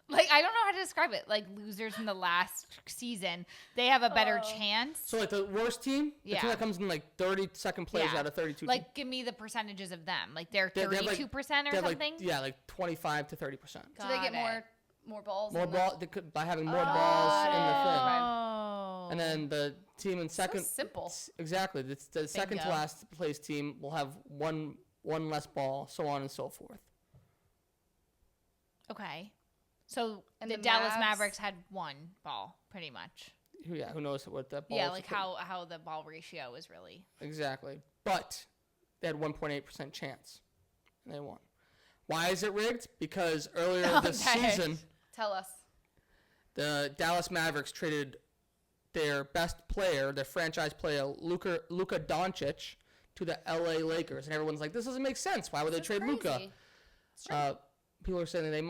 like, I don't know how to describe it, like losers in the last season, they have a better chance? So like the worst team, the Yeah. team that comes in like 32nd place Yeah. out of 32 teams. Like, give me the percentages of them. Like, they're They have, like- 32% or They have, something? like 25 to 30%. Do they get Got it. more balls? More in ball by having more balls in the thing. Oh. And then the team in second, So simple. exactly. The second to Bingo. last place team will have one less ball, so on and so forth. Okay. So And the the Dallas Mavs- Mavericks had one ball, pretty much. Who knows what that ball? Yeah, is like how the ball ratio is really. Exactly. But they had 1.8% chance, and they won. Why is it rigged? Because earlier this Okay. season, Tell us. the Dallas Mavericks traded their best player, their franchise player, Luka Doncic, to the LA Lakers, and everyone's like, "This doesn't make sense. Why would they That's trade Luka?" crazy. It's true. People are saying that they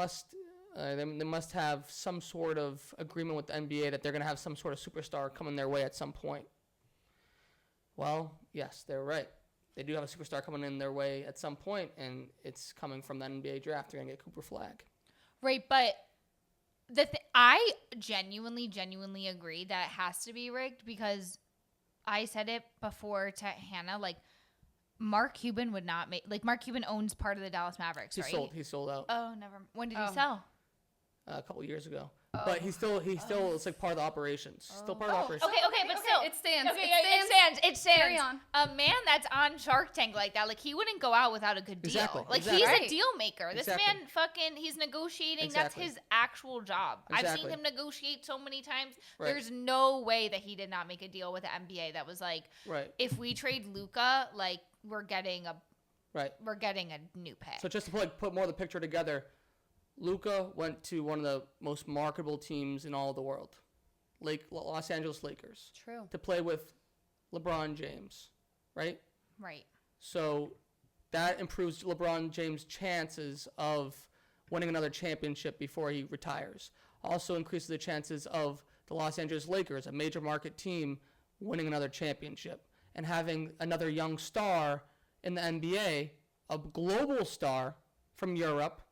must have some sort of agreement with the NBA that they're going to have some sort of superstar coming their way at some point. Well, yes, they're right. They do have a superstar coming in their way at some point, and it's coming from the NBA draft. They're going to get Cooper Flag. Right, but I genuinely agree that it has to be rigged because I said it before to Hannah, like, Mark Cuban would not make, like, Mark Cuban owns part of the Dallas Mavericks, right? He sold out Oh, never. When did Oh. he sell? a couple years ago. But he's still it's like part of the operations. Still part of the operations. Okay, but still. it stands. Okay, it it stands. Carry on. A man that's on Shark Tank like that, like, he wouldn't go out without a good deal. Exactly, Like, exactly. he's Right. a deal maker. This Exactly. man he's negotiating. Exactly. That's his actual job. I've Exactly. seen him negotiate so many times. Right. There's no way that he did not make a deal with the NBA that was like, Right. if we trade Luka, like, we're getting a new pick. So just to put more of the picture together, Luka went to one of the most marketable teams in all of the world, Los Angeles Lakers, True. to play with LeBron James, right? Right. So that improves LeBron James' chances of winning another championship before he retires. Also increases the chances of the Los Angeles Lakers, a major market team, winning another championship and having another young star in the NBA, a global star from Europe,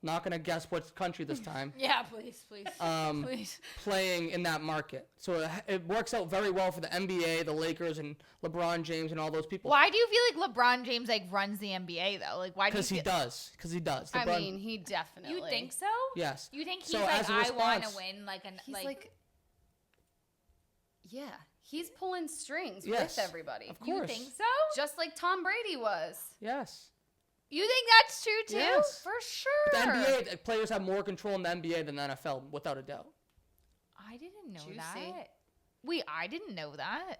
not going to guess what country this time, Yeah, please. Please. playing in that market. So it works out very well for the NBA, the Lakers, and LeBron James and all those people. Why do you feel like LeBron James, like, runs the NBA, though? Like, why do you Because he feel... does. Because he does. I LeBron- mean, he definitely. You think so? Yes. You think he's So like, as a I want to response- win, like, He's like, yeah, he's pulling strings Yes, with everybody. of you course. think so? Just like Tom Brady was. Yes. You think that's true, too? Yes. For But sure. the NBA players have more control in the NBA than the NFL, without a doubt. I didn't know Juicy. that. Wait, I didn't know that.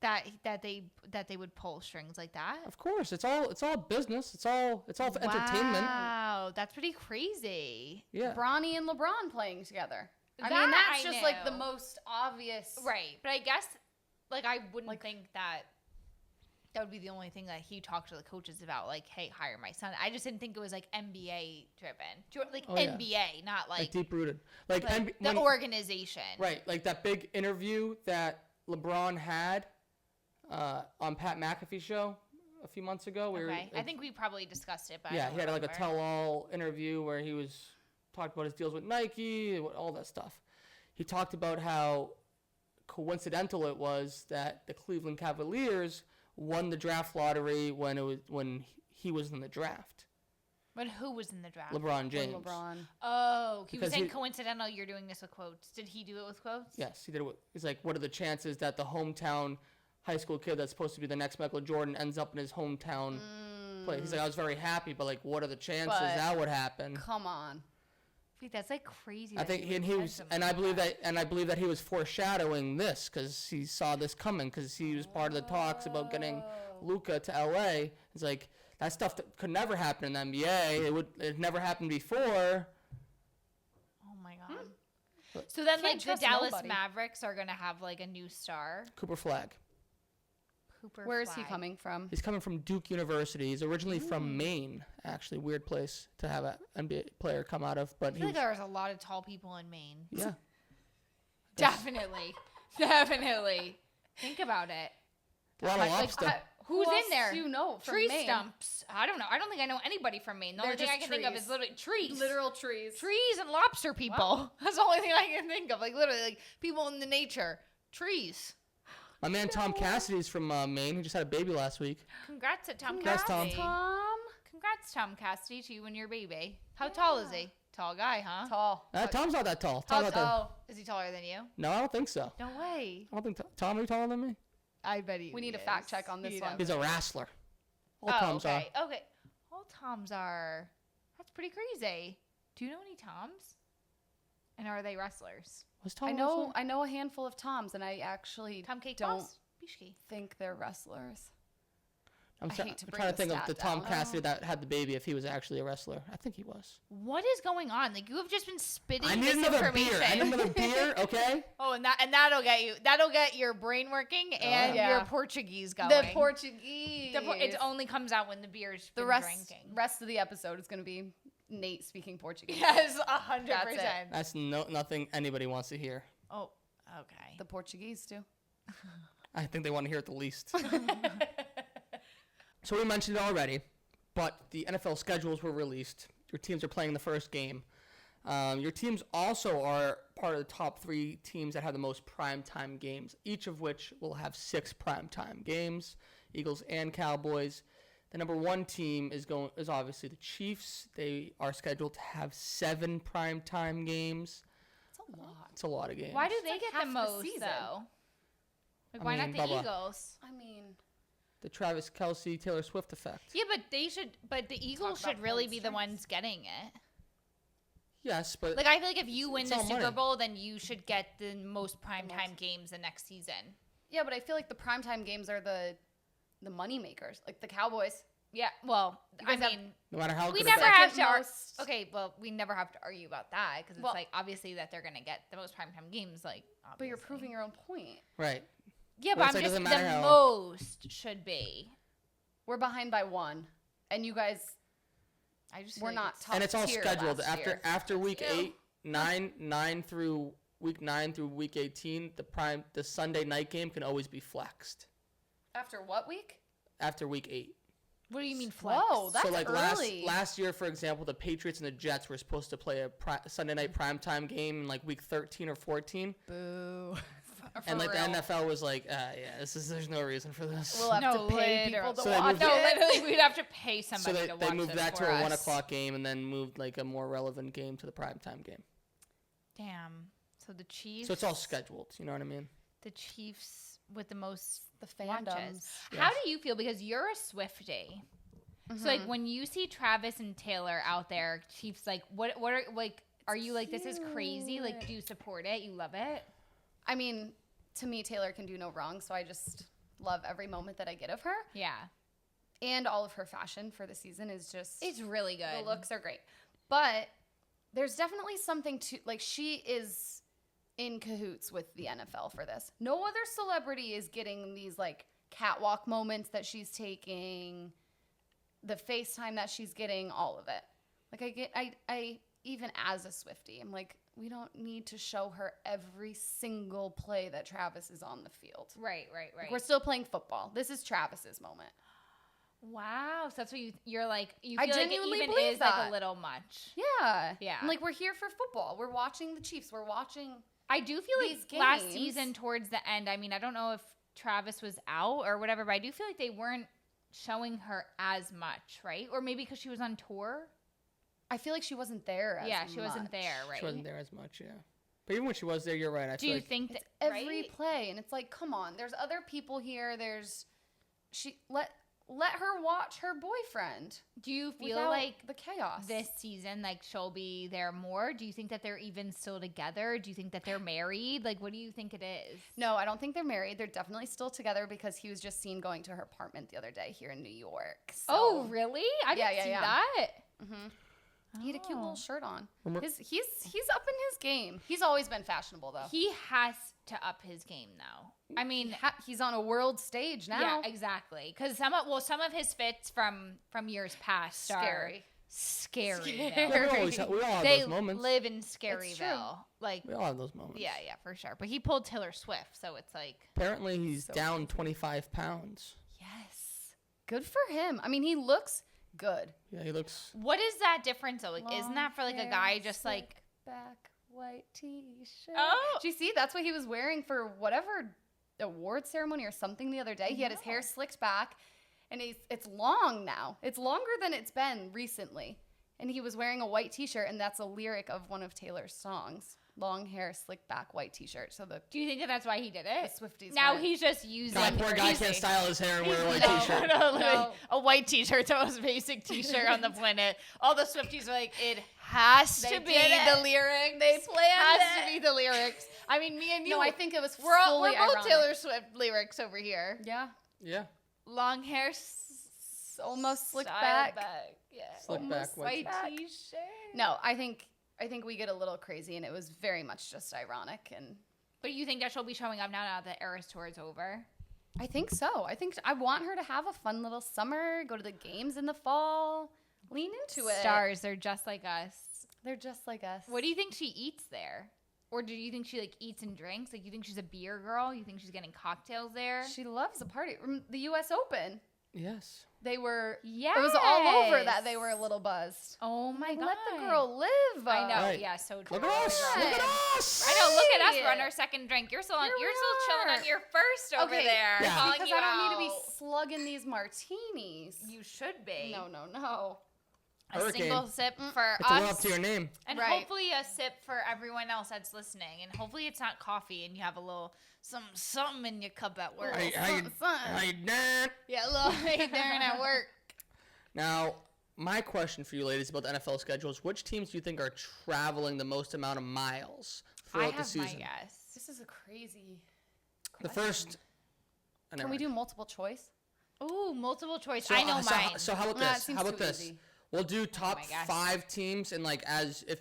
That they would pull strings like that. Of course, it's all business. It's all for entertainment. Wow, that's pretty crazy. Yeah. Bronny and LeBron playing together. I That mean, that's I just like the knew. most obvious. Right, but I guess, like, I wouldn't Like- think that would be the only thing that he talked to the coaches about, like, hey, hire my son. I just didn't think it was, like, NBA driven. Like, Oh, yeah. NBA, not, like deep rooted. Like, the organization. Right, like that big interview that LeBron had on Pat McAfee's show a few months ago. Okay. I think we probably discussed it, but Yeah, I don't he had like a remember. tell-all interview where he was talked about his deals with Nike, all that stuff. He talked about how coincidental it was that the Cleveland Cavaliers won the draft lottery when he was in the draft. But who was in the draft? LeBron James. LeBron. Oh, he was Because saying he- coincidental. You're doing this with quotes. Did he do it with quotes? Yes, he did. He's like, what are the chances that the hometown high school kid that's supposed to be the next Michael Jordan ends up in his hometown place. He's like, I was very happy, but like, what are the chances But- that would happen? Come on. Wait, that's like crazy. I think he was, and I believe that he was foreshadowing this because he saw this coming because he was part of the talks about getting Luka to LA. It's like that stuff that could never happen in the NBA. It never happened before. Oh my god. So then, Can't like, the trust Dallas nobody. Mavericks are gonna have like a new star. Cooper Flag. Cooper. Where is he Flag. coming from? He's coming from Duke University. He's originally from Maine. Actually, weird place to have an NBA player come out of, but I feel like there's a lot of tall people in Maine. yeah. Definitely. Definitely. Think about it. A lot of Like, lobster. Who's Who in else there? do you know from Tree Maine? stumps. I don't know. I don't think I know anybody from Maine. The They're only thing I just can think of trees. is literally trees. Literal trees. Trees and lobster people. That's the only thing I can think of. Like, literally, like, people in the nature. Trees. My man Tom Cassidy's from Maine. He just had a baby last week. Congrats to Tom Congrats, Tom. Cassidy. Tom. Congrats, Tom Cassidy, to you and your baby. How tall is he? Tall guy, huh? Tall. Tom's not that tall. How Tom's not that. tall? Is he taller than you? No, I don't think so. No way. I don't think Tom. Are you taller than me? I bet he We need a is. fact check on this You one. know. He's a wrestler. All Oh, Toms okay. Okay. All Toms are. That's pretty crazy. Do you know any Toms? And are they wrestlers? Was Tom? I a know. wrestler? I know a handful of Toms, and I actually Tom Cake don't Boss? Bishki. think they're wrestlers. I'm I trying hate to to bring the think of stat the Tom down. Cassidy that had the baby. If he was actually a wrestler, I think he was. What is going on? Like, you have just been spitting I need this another information. beer. I need another beer. Okay. Oh, and that'll get you. That'll get your brain working and yeah. your Portuguese going. The Portuguese. It only comes out when the beer's The been drinking. rest of the episode is going to be Nate speaking Portuguese. Yes, 100%. That's it. That's nothing anybody wants to hear. Oh, okay. The Portuguese too. I think they want to hear it the least. So we mentioned it already, but the NFL schedules were released. Your teams are playing the first game. Your teams also are part of the top 3 teams that have the most primetime games, each of which will have 6 primetime games, Eagles and Cowboys. The number 1 team is obviously the Chiefs. They are scheduled to have 7 primetime games. It's a lot. It's a lot of games. Why do they like get half the the most, season. though? Like, I why mean, not the Bubba. Eagles? I mean, The Travis Kelce, Taylor Swift effect. Yeah, but the Eagles about should really point be the strengths. ones getting it. Yes, but Like, I feel like if you win It's the all Super money. Bowl, then you should get the most primetime games the next season. yeah, but I feel like the primetime games are the money makers, like the Cowboys. Yeah, well, I guys have- mean, no matter how we good never it is. have to. Second most- Okay, well, we never have to argue about that because it's Well- like obviously that they're gonna get the most primetime games. Like, But you're obviously. proving your own point. Right. Yeah, Well, but it's I'm like, just doesn't matter the how- most should be. We're behind by 1, and you guys I just were feel like not it's- top And it's all tier scheduled last year. after week Ew. 8, 9 through week 9 through week 18. The Sunday night game can always be flexed After what week? after week 8. What do you mean flex? Whoa, that's so like early. last year, for example, the Patriots and the Jets were supposed to play a Sunday night primetime game in like week 13 or 14, Boo. and like real. the NFL was like, yeah, there's no reason for this. We'll have No, to pay literally. people to So they watch moved No, it. literally, we'd have to pay So somebody to watch they moved this that for to a us. 1 o'clock game and then moved like a more relevant game to the primetime game. Damn. So the Chiefs. So it's all scheduled. You know what I mean? The Chiefs with the most The watches. fandoms. How do you feel? Because you're a Swiftie. So like when you see Travis and Taylor out there, Chiefs like what are like? Are you like this is crazy? Like do you support it? You love it? I mean, to me, Taylor can do no wrong, so I just love every moment that I get of her. Yeah. And all of her fashion for the season is just... It's really good. The looks are great. But there's definitely something to... Like, she is in cahoots with the NFL for this. No other celebrity is getting these, like, catwalk moments that she's taking, the FaceTime that she's getting, all of it. Like, I even as a Swiftie, I'm like, we don't need to show her every single play that Travis is on the field. Right. Like, we're still playing football. This is Travis's moment. Wow. So that's what you're like. You I feel like it genuinely even believe is like that. a little much. Yeah. Yeah. I'm like, we're here for football. We're watching the Chiefs. We're watching... I do feel like These last games- season towards the end, I mean, I don't know if Travis was out or whatever, but I do feel like they weren't showing her as much, right? Or maybe because she was on tour. I feel like she wasn't there as Yeah, she wasn't much. there, right? She wasn't there as much, yeah. But even when she was there, you're right. I Do feel you like think that Every right? play, and it's like, come on. There's other people here. There's... let her watch her boyfriend. Do you feel without like the chaos this season, like, she'll be there more? Do you think that they're even still together? Do you think that they're married? Like, what do you think it is? No, I don't think they're married. They're definitely still together because he was just seen going to her apartment the other day here in New York. So. Oh, really? I didn't see that. He had a cute little shirt on. Remember- He's up in his game. He's always been fashionable though. He has to up his game, though. I mean, He's on a world stage now. yeah, exactly. Because some of his fits from years past are scary. Yeah, we all have They those moments. live in It's Scaryville. Like, We all have those moments. yeah, for sure. But he pulled Taylor Swift, so it's like, Apparently, he's So down 25 pounds. Yes. Good for him. I mean, he looks good. Yeah, he looks. what is that difference though? Like, isn't Long that for like a hair, guy just slick like, back white t-shirt. Oh. Do you see? That's what he was wearing for whatever award ceremony or something the other day. He had his hair slicked back, and it's long now. It's longer than it's been recently. And he was wearing a white t-shirt, and that's a lyric of one of Taylor's songs. Long hair, slicked back, white t-shirt. So the do you think that that's why he did it? The Swifties Now went- he's just using. That poor guy can't style his hair and wear a white No. t-shirt. No. A white t-shirt, the most basic t-shirt on the planet. All the Swifties are like, it has They to be did it. the lyrics. They planned has it. to be the lyrics. I mean, me and you. No, I think it was we're fully both ironic. Taylor Swift lyrics over here. Yeah. Yeah. Long hair, Almost slicked styled back. Yeah, Slick back, white white t-shirt. t-shirt. No, I think we get a little crazy, and it was very much just ironic. And But you think that she'll be showing up now that Eras Tour is over? I think so. I want her to have a fun little summer, go to the games in the fall, lean into it. Stars, they're just like us. They're just like us. What do you think she eats there? Or do you think she like eats and drinks? Like, you think she's a beer girl? You think she's getting cocktails there? She loves a party. The U.S. Open. Yes. They were. Yes. It was all over that they were a little buzzed. Oh my god. Let the girl live. I know. Right. Yeah, so true. Look at us. Right. Look at us. I know. Look at us. Right. We're on our second drink. You're still Here we chilling are. on your first over Okay, there. Yeah. Calling Because you I don't need to be out. slugging these martinis. You should be. No. A Hurricane. single sip for It's a live up us. to your name. And Right. hopefully a sip for everyone else that's listening. And hopefully it's not coffee and you have a little something in your cup at work. How you doing? Yeah, a little hey there at work. Now, my question for you ladies about the NFL schedules, which teams do you think are traveling the most amount of miles I throughout the have my season? guess. This is a crazy. The question. first. Can we do multiple choice? Ooh, multiple choice. So, I know so, mine. So how about Nah, it this? seems How about too this? easy. We'll do top my gosh. 5 teams, and like as if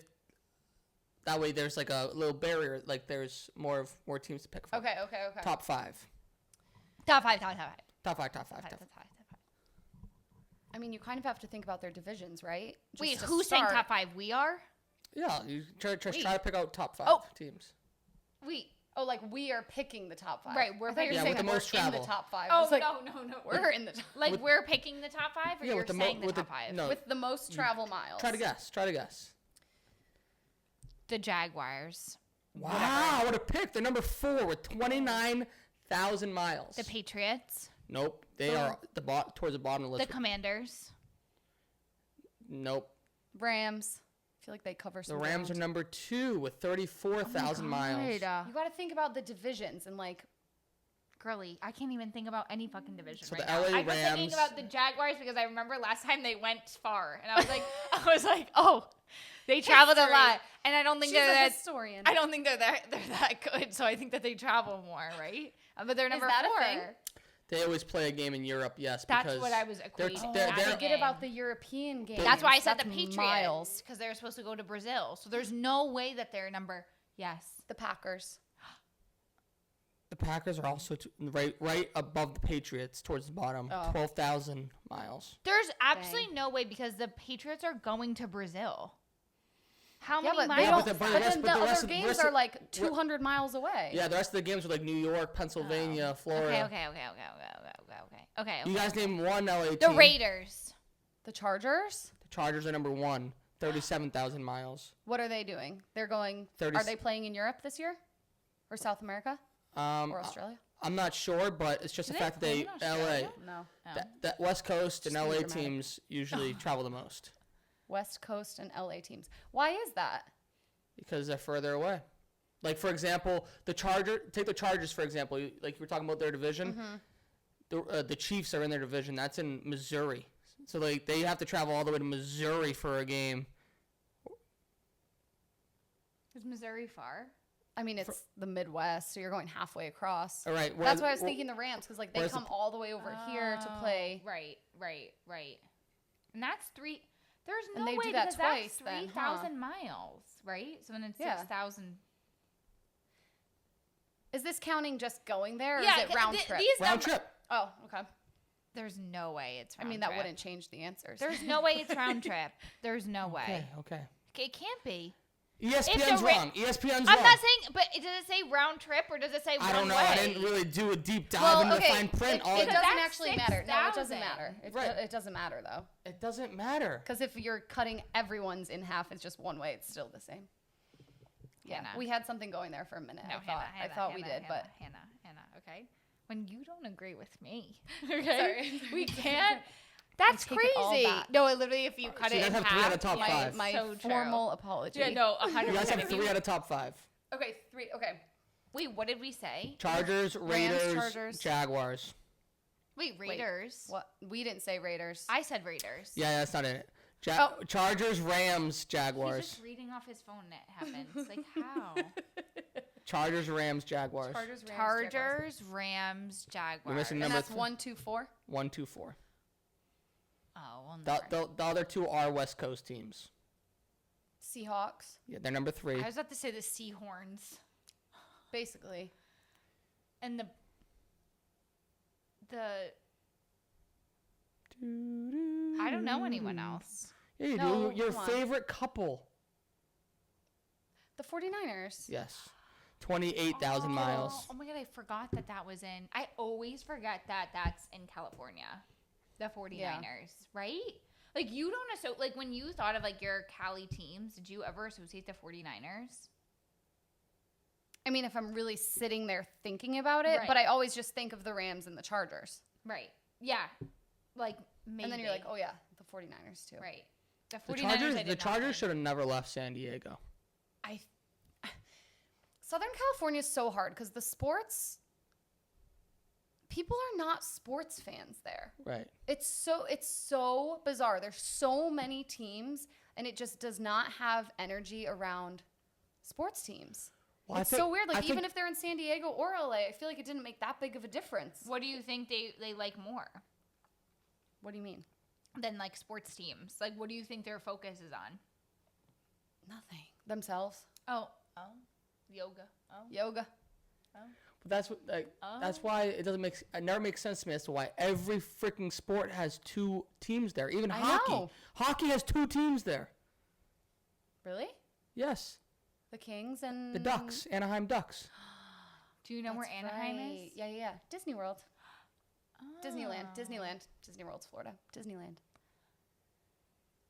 that way there's like a little barrier, like there's more teams to pick from. Okay. Top 5. Top five. Top 5. I mean, you kind of have to think about their divisions, right? Just Wait, to who's saying start. top 5? We are? Yeah, you try to pick out top 5 Oh. teams. Wait. Oh, like we are picking the top 5. Right, we're I thought you were picking- saying Yeah, with that the most we're in travel. the top 5. Oh, It's like, no. we're in the top. Like, With- we're picking the top 5, or Yeah, you're with the saying the with top 5? No, With the most travel miles. try to guess. The Jaguars. Wow, what a pick! They're number 4 with 29,000 miles. The Patriots. Nope, they are towards the bottom of the The list. Commanders. Nope, Rams. I feel like they cover the some Rams are ground. number 2 with 34,000 miles. You got to think about the divisions and like Girly, I can't even think about any fucking division So right the now. LA I'm just thinking Rams- about the Jaguars because I remember last time they went far, and I was like, oh, they traveled a History. lot, and I don't think she's they're a that. historian. I don't think they're that good, so I think that they travel more, right? But they're number that a 4. thing? They always play a game in Europe, yes. That's because what I was they're- equating. they're- that they're- Forget game. about the European games. That's why I said the That's Patriots miles. because they're supposed to go to Brazil. So there's no way that they're number. Yes. The Packers. The Packers are also right above the Patriots towards the bottom, Oh. 12,000 miles. There's absolutely no way because the Patriots are going to Brazil. How Yeah, many but they miles? don't. but the But rest- then but the the rest other of- games rest are of- like 200 miles away. Yeah, the rest of the games are like New York, Pennsylvania, Florida. Okay. You guys name one LA The team. Raiders. The Chargers. The Chargers are number 1, 37,000 miles. What are they doing? They're going. 30 Are they playing in Europe this year, or South America, or Australia? I'm not sure, but it's just the fact that they play in Australia? No. that West Coast and Just LA being dramatic. teams usually travel the most West Coast and LA teams. Why is that? because they're further away. Like for example, take the Chargers for example. Like you were talking about their division. the Chiefs are in their division. That's in Missouri. So like they have to travel all the way to Missouri for a game. Is Missouri far? I mean, it's the Midwest, so you're going halfway across. All right. That's why I was thinking the Rams, because like they where's come all the way over here to play. Right. And that's three. There's no And they way do that because twice that's then, 3,000 miles, right? So then it's Yeah. 6,000. Is this counting just going there, or Yeah, is it round trip? these round numbers- trip. Oh, okay. There's no way it's I round mean, trip. that wouldn't change the answers. There's no way it's round trip. There's no way. Okay. It can't be. ESPN's the Ra- wrong. ESPN's I'm wrong. not saying, but does it say round trip or does it say I don't know. one way? I didn't really do a deep dive Well, into okay, the fine print. it All doesn't that's actually matter. No, it doesn't 6,000. matter. Right. It doesn't matter, though. it doesn't matter. Because if you're cutting everyone's in half, it's just one way. It's still the same. Yeah, Hannah. we had something going there for a minute. No, I thought we did, but Hannah, okay? When you don't agree with me, okay? Sorry. We can't. That's take it all crazy. back. No, literally, if you cut So you it guys in have 3 out half, of top yeah, 5. it's my so true. formal apology. Yeah, no, 100%. You guys have If you- 3 out of top 5. Okay, 3. Okay. Wait, what did we say? Chargers, Raiders, Chargers. Jaguars. Wait, Raiders. What? We didn't say Raiders. I said Raiders. Yeah, that's not it. Oh. Chargers, Rams, He's Jaguars. just reading off his phone. It happens. Like how? Chargers, Rams, Jaguars. Chargers, Rams, Jaguars. Chargers, Rams, Jaguars. You're missing And number that's 3. 1, 2, 4. 1, 2, 4. Oh, well, never. The other 2 are West Coast teams. Seahawks, Yeah, they're number 3. I was about to say the Seahorns basically. and the I don't know anyone else. Yeah, you No, do. Your come on. favorite couple. The 49ers. Yes. 28,000 miles. Oh my god, I forgot that was in. I always forget that that's in California. The 49ers, right? Like you don't like when you thought of like your Cali teams, did you ever associate the 49ers? I mean, if I'm really sitting there thinking about it, but Right. I always just think of the Rams and the Chargers. Right. Yeah. Like maybe. And then you're like, oh yeah, the 49ers too. right. The 49ers. The I Chargers, did the not Chargers think. should have never left San Diego. Southern California is so hard because the sports, people are not sports fans there. Right. It's so bizarre. There's so many teams, and it just does not have energy around sports teams. Well, It's so weird. Like even if they're in San Diego or LA, I feel like it didn't make that big of a difference. What do you think they like more What do you mean? than like sports teams? Like what do you think their focus is on? Nothing. Themselves. Oh. Yoga. Oh. Yoga. But that's what, that's why it never makes sense to me as to why every freaking sport has 2 teams there. Even I hockey. know. Hockey has 2 teams there. Really? Yes. The Kings and The Ducks, Anaheim Ducks. Do you know where That's Anaheim right. is? Yeah. Disney World. Disneyland. Oh. Disney World's Florida. Disneyland.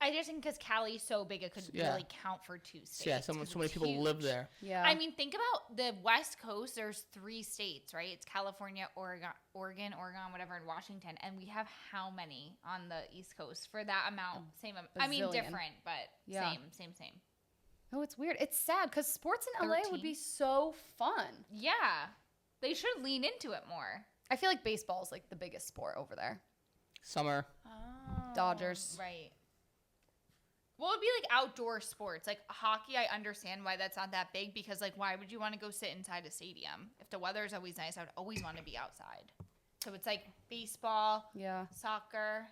I just think because Cali's so big, it could Yeah. really count for 2 states. Yeah, so 'cause many it's people live huge. there. Yeah. I mean, think about the West Coast. There's 3 states, right? It's California, Oregon, whatever, and Washington. And we have how many on the East Coast for that amount? I mean, bazillion. different, but Yeah. same. Oh, it's weird. It's sad because sports in LA would be 13. so fun. Yeah. They should lean into it more. I feel like baseball is like the biggest sport over there. Summer. Oh, Dodgers. Right. Well, it'd be like outdoor sports. Like hockey, I understand why that's not that big because, like, why would you want to go sit inside a stadium? If the weather is always nice, I would always want to be outside. So it's like baseball, Yeah. soccer,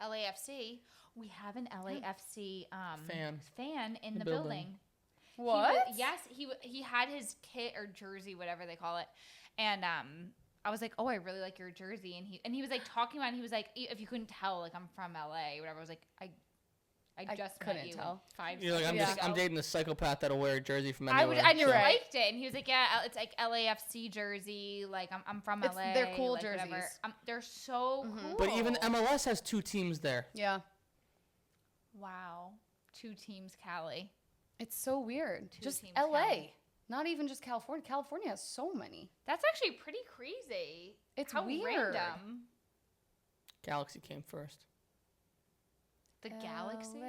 LAFC. We have an LAFC fan in the building. What? He had his kit or jersey, whatever they call it, and I was like, oh, I really like your jersey, and he was like talking about it, and he was like, if you couldn't tell, like I'm from LA, whatever. I was like, I just couldn't met you tell. 5 You're like, seconds I'm ago. dating the psychopath that'll wear a jersey from I anywhere. just Right. liked it, and he was like, yeah, it's like LAFC jersey, like I'm from LA. They're cool like, whatever. jerseys. They're so cool. But even MLS has 2 teams there. Yeah. Wow, 2 teams, Cali. It's so weird. 2 Just teams LA. count. Not even just California. California has so many. That's actually pretty crazy. It's How weird. random. Galaxy came first. The Galaxy.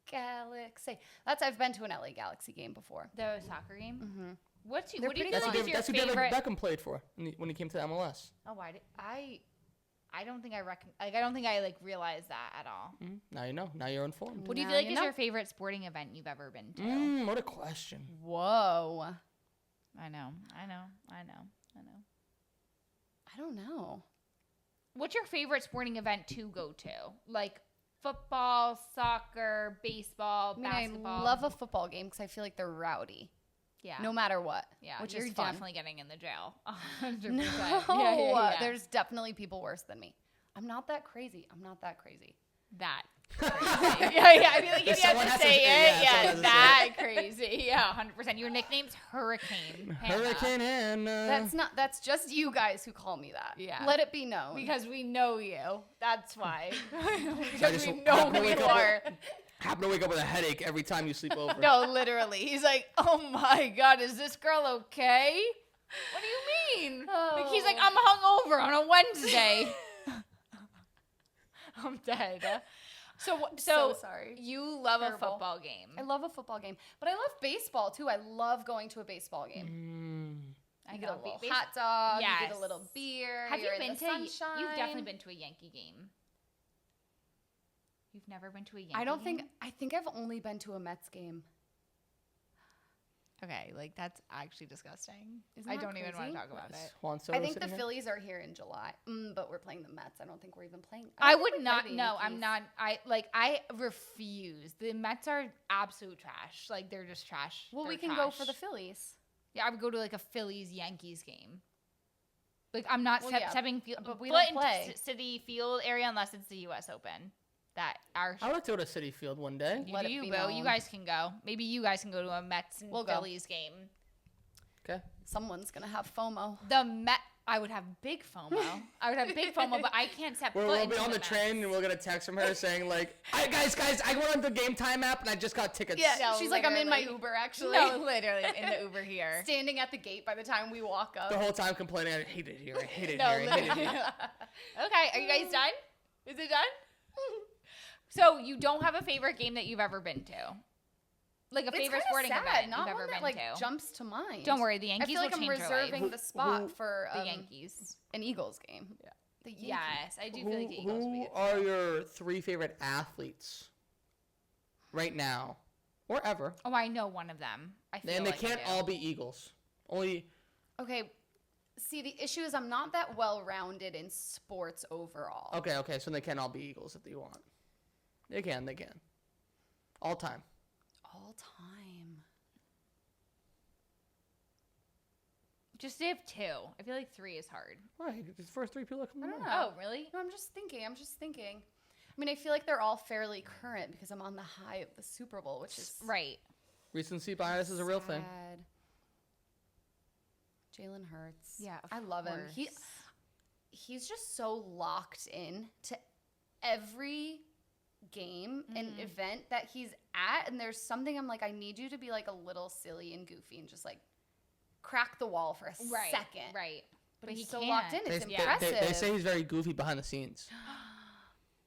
Galaxy. I've been to an LA Galaxy game before. The soccer game? Mm-hmm. What do you pretty feel That's like who is your David favorite? Beckham played for when he came to the MLS. Oh, I don't think I don't think I realized that at all. Now you know. Now you're informed. What do you Now feel like you is know. your favorite sporting event you've ever been to? What a question. Whoa. I know. I don't know. What's your favorite sporting event to go to? Like football, soccer, baseball, I mean, basketball. I love a football game because I feel like they're rowdy. yeah. No matter what. Yeah, Which you're is fun. definitely getting in the jail. 100%. No, Yeah. there's definitely people worse than me. I'm not that crazy. That. Crazy. yeah. I feel like if you Someone have to has to- say yeah, it, someone has to that crazy. Yeah, 100%. Your nickname's Hurricane. Hannah. Hurricane Hannah. That's just you guys who call me that. Yeah. Let it be known. Because we know you. That's why. I because just we happen know to who wake you up are. Happen to wake up with a headache every time you sleep over. No, literally. He's like, oh my God, is this girl okay? What do you mean? Like, he's like, I'm hungover on a Wednesday. I'm dead. So sorry. you love Terrible. a football game. I love a football game, but I love baseball too. I love going to a baseball game. I You get a know. little hot dog. You get Yes. a little beer. Have you you're in been the to? sunshine. You've definitely been to a Yankee game. You've never been to a Yankee I don't game? think. I think I've only been to a Mets game. Okay, that's actually disgusting. Isn't I that don't even want crazy? to talk about it. Juan I Soto think the sitting here? Phillies are here in July, but we're playing the Mets. I don't think we're even playing. I don't would think we not. play the No, I'm Yankees. not. I refuse. The Mets are absolute trash. Like they're just trash. Well, They're we can go for the trash. Phillies. Yeah, I would go to a Phillies Yankees game. Like I'm not Well, yeah, stepping field, but we foot don't into play. City Field area unless it's the U.S. Open. That our I would like to go to City Field one day. you Let do it you, be Bo. You known. guys can go. Maybe you guys can go to a Mets and We'll go. Phillies game. Okay. Someone's gonna have FOMO. The Met. I would have big FOMO. I would have big FOMO, but I can't set foot We'll into be on the Mets. train and we'll get a text from her saying like, guys, I went on the Game Time app and I just got tickets. Yeah, No, she's like, I'm in my literally. Uber actually. No, literally in the Uber here. Standing at the gate by the time we walk up. The whole time complaining, I hate it here, I hate it No, here, I hate it literally. here. Okay, are you guys done? Is it done? So you don't have a favorite game that you've ever been to, like a It's favorite kinda sporting sad, event not you've ever one that, been like, to. jumps to mind. Don't worry, the I Yankees feel like will I'm change your life. reserving the spot for The Yankees. an Eagles game. Yeah. The Yankees. Yes, I do feel like the Eagles will be Who it. are your 3 favorite athletes right now or ever? Oh, I know one of them. I feel And they like I can't do. all be Eagles. Only Okay. See, the issue is I'm not that well-rounded in sports overall. okay, so they can't all be Eagles if they want. They can. All time. All time. Just have 2. I feel like 3 is hard. Why? The first 3 people that come to mind. Oh, really? No, I'm just thinking. I mean, I feel like they're all fairly current because I'm on the high of the Super Bowl, which is Right. Recency bias is a real thing. sad. Jalen Hurts. Yeah, of I love him. course. He's just so locked in to every game and event that he's at, and there's something I'm like, I need you to be like a little silly and goofy and just like crack the wall for a Right. second. Right. But he he's so can't. locked in. It's They, impressive. they say he's very goofy behind the scenes.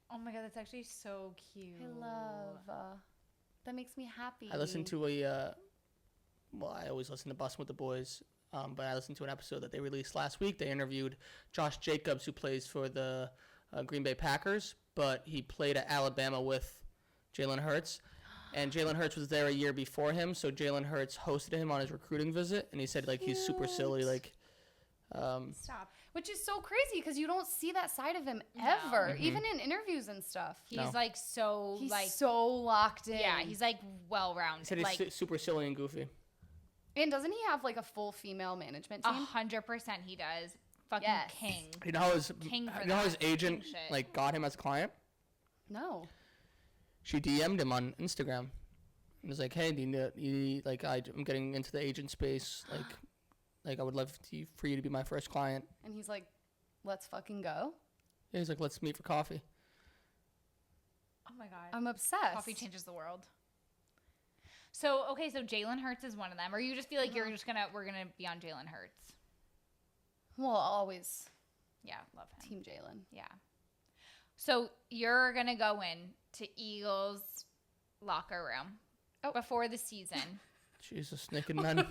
Oh my God, that's actually so cute. I love. That makes me happy. I listened to I always listen to Bustin' with the Boys, but I listened to an episode that they released last week. They interviewed Josh Jacobs, who plays for the Green Bay Packers, but he played at Alabama with Jalen Hurts. And Jalen Hurts was there a year before him, so Jalen Hurts hosted him on his recruiting visit, and he said like he's super silly, like. Stop. Which is so crazy because you don't see that side of him No. ever, even in interviews and stuff. He's No. like so He's like so locked in. yeah, he's like well He rounded. said he's Like super silly and goofy. And doesn't he have like a full female management team? 100% he does. Fucking Yes. king. You know how his King for how his that. agent King shit. like got him as a client? No. She DM'd him on Instagram. And was like, "Hey, do you like I'm getting into the agent space. Like I would love for you to be my first client." And he's like, let's fucking go. Yeah, he's like, "Let's meet for coffee." Oh my God. I'm obsessed. Coffee changes the world. So okay, so Jalen Hurts is one of them, or you just feel like we're gonna be on Jalen Hurts. Well, always Yeah, love him. Team Jalen. Yeah. So you're gonna go in to Eagles locker room before the season. Jesus, naked men.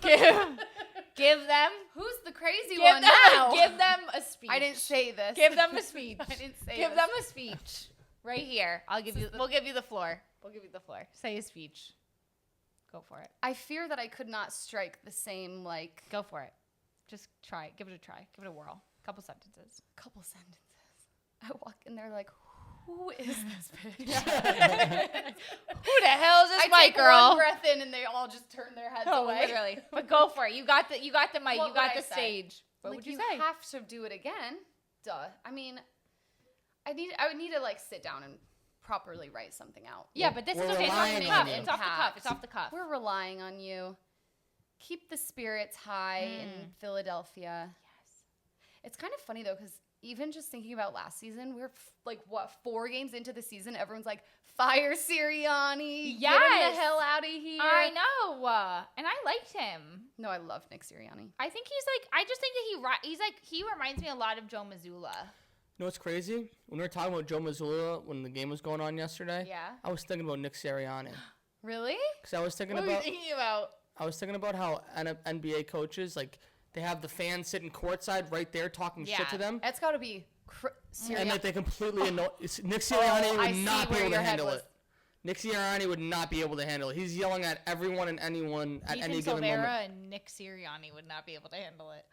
Give them. Who's the crazy Give one them, now? give them a speech. I didn't say this. Give them a speech. I didn't say Give this. them a speech. Right here. We'll give you the floor. We'll give you the floor. Say a speech. Go for it. I fear that I could not strike the same, like, Go for it. Just try it. Give it a try. Give it a whirl. Couple sentences. couple sentences. I walk in there like, who is this bitch? Who the hell is this I mic take girl? one breath in and they all just turn their heads Oh, away. literally. But go for it. You got the mic. What you would got I the say? stage. What Like, would you say? have to do it again. Duh. I mean, I would need to like sit down and properly write something out. Yeah, but this is We're okay. It's off the relying cuff. on you. It's off the cuff. It's off the cuff. We're relying on you. Keep the spirits high in Philadelphia. Yes. It's kind of funny though, because even just thinking about last season, we're like, what, 4 games into the season? Everyone's like, fire Sirianni. Get him Yes. the hell out of here. I know. And I liked him. No, I love Nick Sirianni. I think I just think that he reminds me a lot of Joe Mazzulla. You know what's crazy? When we were talking about Joe Mazzulla when the game was going on yesterday, Yeah. I was thinking about Nick Sirianni. Really? Because I was thinking What were you about thinking about? I was thinking about how NBA coaches, like, they have the fans sitting courtside right there talking shit Yeah. to them. It's got to be Sirianni. And like they completely annoy. Nick Sirianni I would see not be where able to your head handle was. it. Nick Sirianni would not be able to handle it. He's yelling at everyone and anyone at any given Silveira moment. and Nick Sirianni would not be able to handle it.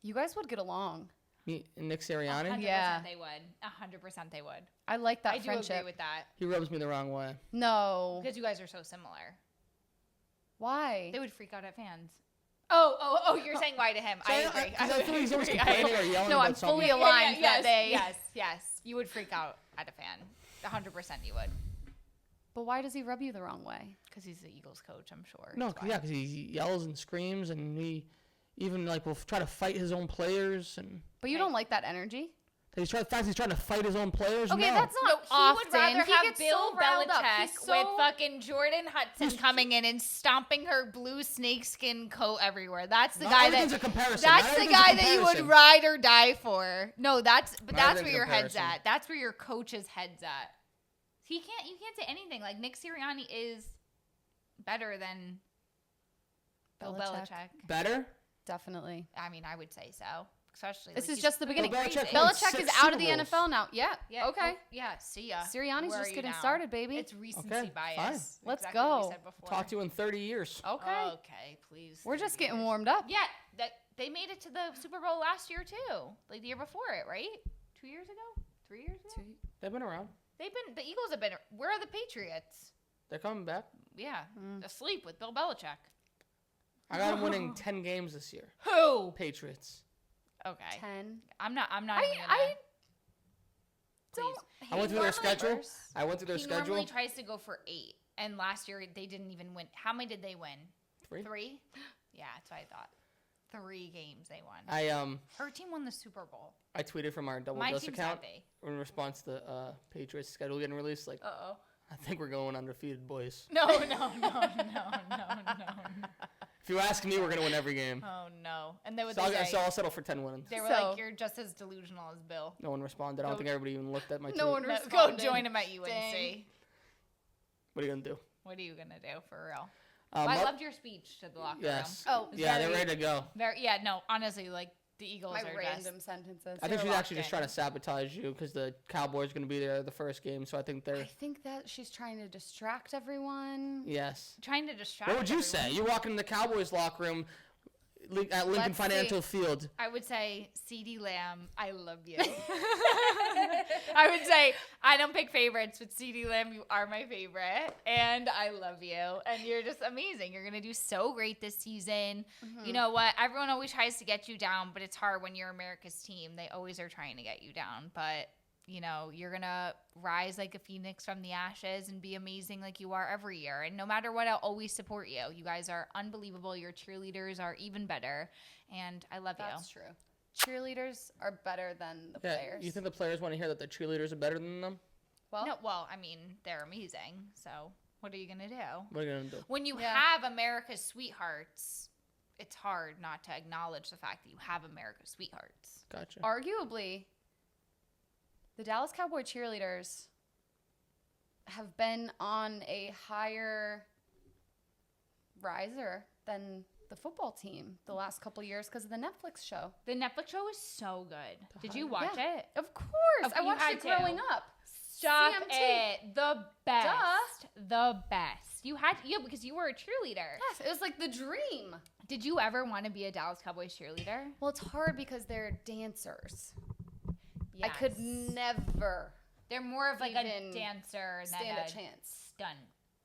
You guys would get along. Me and Nick Sirianni, 100% Yeah. they would. 100% they would. I like that I do friendship. agree with that. he rubs me the wrong way. No. Because you guys are so similar. Why? They would freak out at fans. Oh, you're saying why to him. I So agree. 'cause I feel he's always agree. complaining or yelling No, about I'm something. fully aligned that yes, day. Yes. You would freak out at a fan. 100% you would. But why does he rub you the wrong way? Because he's the Eagles coach, I'm sure. No, That's why. yeah, because he yells and screams, and he even like will try to fight his own players, and But you don't like that energy? he's trying to fight his own players. Okay, no. that's No, not he often. would rather He have gets Bill so riled up. Belichick He's so- with fucking Jordan Hudson coming in and stomping her blue snakeskin coat everywhere. That's the Not guy everything's that. a comparison. That's Not the everything's a guy that you would comparison. ride or die for. No, that's Not where everything's a your head's comparison. at. That's where your coach's head's at. You can't say anything. Like Nick Sirianni is better than Bill Belichick. Better. Definitely. I mean, I would say so. Especially This like, is he's just the beginning. Bill Belichick crazy. won Belichick 6 is out of the Super Bowls. NFL now. Yeah. Yeah. Okay. Oh, yeah. See ya. Sirianni's Where are just you getting now? started, baby. It's recency Okay, bias. fine. Let's Exactly what we go. said before. Talk to you in 30 years. Okay. Okay, please. We're just 30 getting years. warmed up. Yeah, that they made it to the Super Bowl last year too, like the year before it, right? 2 years ago, 3 years ago. They've been around. The Eagles have been. Where are the Patriots? They're coming back. Yeah, asleep with Bill Belichick. I got them winning 10 games this year. Who? Patriots. Okay, 10. I'm not. even I gonna, don't. please. I went through their schedule. I went through their He schedule. normally tries to go for 8, and last year they didn't even win. How many did they win? 3. 3? Yeah, that's what I thought. 3 games they won. I Her team won the Super Bowl. I tweeted from our Double My Dose team's account happy. in response to Patriots schedule getting released. Like, Uh-oh. I think we're going undefeated, boys. No. If you ask me, we're gonna win every game. Oh no! And they would So I'll settle for 10 wins. they were So- like, "You're just as delusional as Bill." No one responded. I don't No. think everybody even looked at my tweet. No one No, go responded. join him at UNC. Dang. What are you gonna do? What are you gonna do for real? Um, I up- loved your speech to the locker Yes. room. Oh, Yeah, they're very- ready to go. Yeah, no, honestly, like the Eagles my are random just. sentences. I think she's locked actually just in. trying to sabotage you because the Cowboys going to be there the first game. So I think they're I think that she's trying to distract everyone. yes. Trying to distract. What would you everyone. say? You walk in the Cowboys locker room at Lincoln Let's Financial Field. I would say, CeeDee Lamb, I love you. I would say, I don't pick favorites, but CeeDee Lamb, you are my favorite. And I love you. And you're just amazing. You're going to do so great this season. You know what? Everyone always tries to get you down, but it's hard when you're America's team. They always are trying to get you down. But, you know, you're going to rise like a phoenix from the ashes and be amazing like you are every year. And no matter what, I'll always support you. You guys are unbelievable. Your cheerleaders are even better. And I love you. That's true. Cheerleaders are better than the Yeah, players. you think the players want to hear that the cheerleaders are better than them? Well, I mean, they're amazing. So what are you going to do? What are you going to do? When you Yeah. have America's sweethearts, it's hard not to acknowledge the fact that you have America's sweethearts. Gotcha. Arguably, the Dallas Cowboy cheerleaders have been on a higher riser than the football team the last couple years because of the Netflix show. The Netflix show was so good. Did you watch Yeah. it? Of course. I You watched had it growing to. up. Stop CMT. it. The best. The best. You had because you were a cheerleader. Yes, it was like the dream. Did you ever want to be a Dallas Cowboys cheerleader? Well, it's hard because they're dancers. I Yes. could never They're more of like a even dancer than stand a a chance. stunt.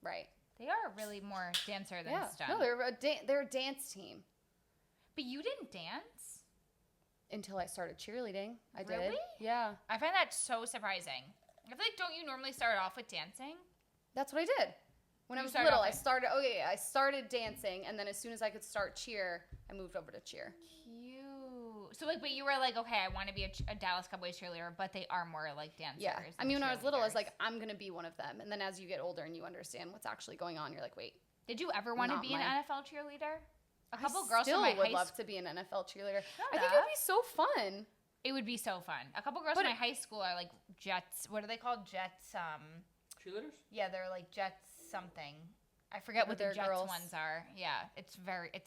Right. They are really more dancer than Yeah. stunt. No, they're a dance team. But you didn't dance? Until I started cheerleading. I did. Really? Yeah. I find that so surprising. I feel like don't you normally start off with dancing? That's what I did. When I You was started little, off I with- started. Oh yeah, I started dancing, and then as soon as I could start cheer, I moved over to cheer. Cute. So like, but you were like, okay, I want to be a Dallas Cowboys cheerleader, but they are more like dancers. Yeah. I than mean, when I was little, I was cheerleaders. like, I'm gonna be one of them. And then as you get older and you understand what's actually going on, you're like, wait. Did you ever want to Not be an my- NFL cheerleader? A I couple girls still from my would high love school. to be an NFL cheerleader. Shut I think it up. would be so fun. It would be so fun. A couple girls But from my high school are like Jets. What are they called? Jets. Cheerleaders? Yeah, they're like Jets something. I forget what the They're Jets girls. ones are. Yeah, it's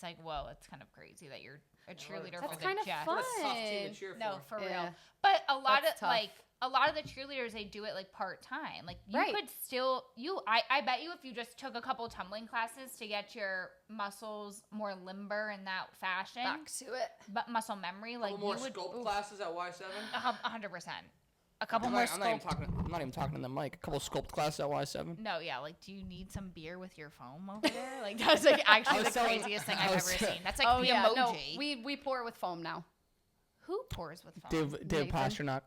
like, whoa, it's kind of crazy that you're a cheerleader That's for the kind of Jets. fun. What a tough team to cheer for. No, for Yeah. real. But a lot That's of tough. a lot of the cheerleaders, they do it like part time. Like you Right. could still I bet you if you just took a couple tumbling classes to get your muscles more limber in that fashion, Back to it. but muscle memory, like Couple more you would sculpt classes at Y7. 100%. A couple I'm more not, I'm not even sculpt. talking. I'm not even talking to the mic. A couple sculpt classes at Y7. No, yeah, like do you need some beer with your foam over there? Like that's like actually I the was telling- craziest thing I I've ever was- seen. That's like Oh the yeah, emoji. no, we pour with foam now. Who pours with foam? Dave Nathan. Pasternak.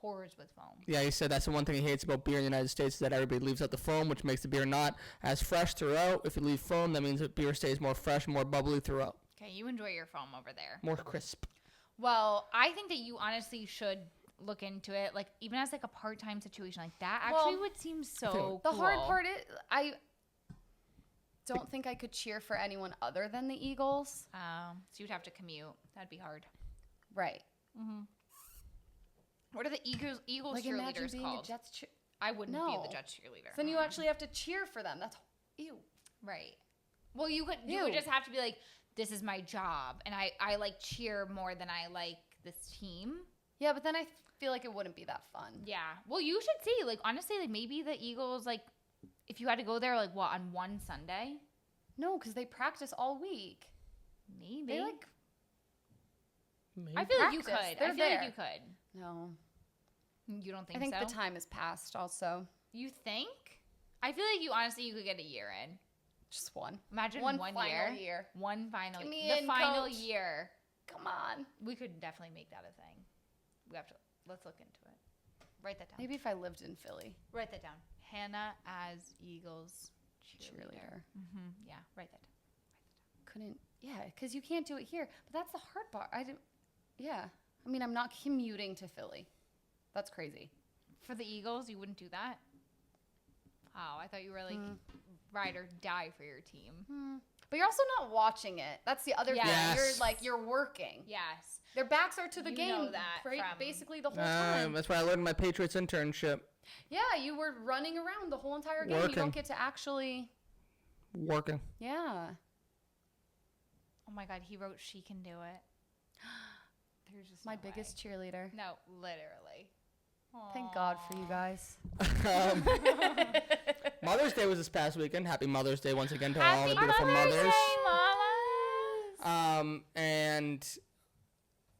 Pours with foam. Yeah, he said that's the one thing he hates about beer in the United States is that everybody leaves out the foam, which makes the beer not as fresh throughout. If you leave foam, that means that beer stays more fresh, more bubbly throughout, Okay, you enjoy your foam over there. more crisp. Well, I think that you honestly should look into it, like even as like a part-time situation like that. Actually, Well, would seem so. The cool. hard part is I don't think I could cheer for anyone other than the Eagles. So you'd have to commute. That'd be hard. Right. What are the Eagles Like imagine cheerleaders being called? a Jets cheer. I wouldn't be No. the Jets cheerleader. Then you actually have to cheer for them. That's ew. Right. Well, you would Ew. just have to be like, this is my job, and I like cheer more than I like this team. Yeah, but then I feel like it wouldn't be that fun. Yeah. Well, you should see. Like honestly, like maybe the Eagles, like if you had to go there, like what on one Sunday, No, because they practice all week. maybe. They like Maybe. I feel like you could. practice. I They're feel like there. you could. no. You don't think I think so? the time has passed. Also, You think? I feel like you honestly you could get a year in. just one. Imagine One one final year. year. One final. Get me The in, final coach. year. Come on. We could definitely make that a thing. We have to. Let's look into it. Write that down. Maybe if I lived in Philly. Write that down. Hannah as Eagles cheerleader. Cheerleader. Yeah, write that down. Couldn't. Yeah, because you can't do it here. But that's the hard part. I didn't. Yeah. I mean, I'm not commuting to Philly. That's crazy. For the Eagles, you wouldn't do that? Oh, I thought you were like ride or die for your team. But you're also not watching it. That's the other Yes. thing. Yes. You're like you're working. Yes. Their backs are to the You game. know that from- basically the whole time. That's why I learned my Patriots internship. Yeah, you were running around the whole entire game. You Working. don't get to actually. Working. Yeah. Oh my God, he wrote "She Can Do It." There's just My no biggest way. cheerleader. No, literally. Thank God for you guys. Mother's Day was this past weekend. Happy Mother's Day once again to all Happy the beautiful Mother's mothers. Day, mamas. And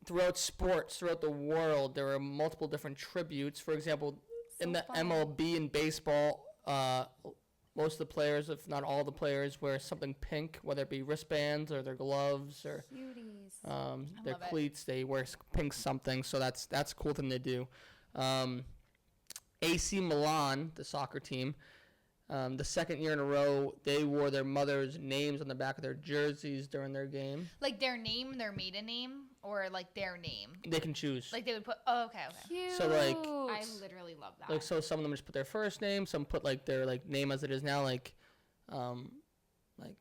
throughout sports, throughout the world, there are multiple different tributes. For example, in the fun. MLB and baseball, most of the players, if not all the players, wear something pink, whether it be wristbands or their gloves or Cuties. their love it. cleats. They wear pink something, so that's a cool thing to do. AC Milan, the soccer team, the second year in a row, they wore their mother's names on the back of their jerseys during their game. Like their name, their maiden name, or like their name. They can choose. Like they would put. Oh, okay. Cute. So, like- I literally love that. Like, so some of them just put their first name, some put like their like name as it is now, like Like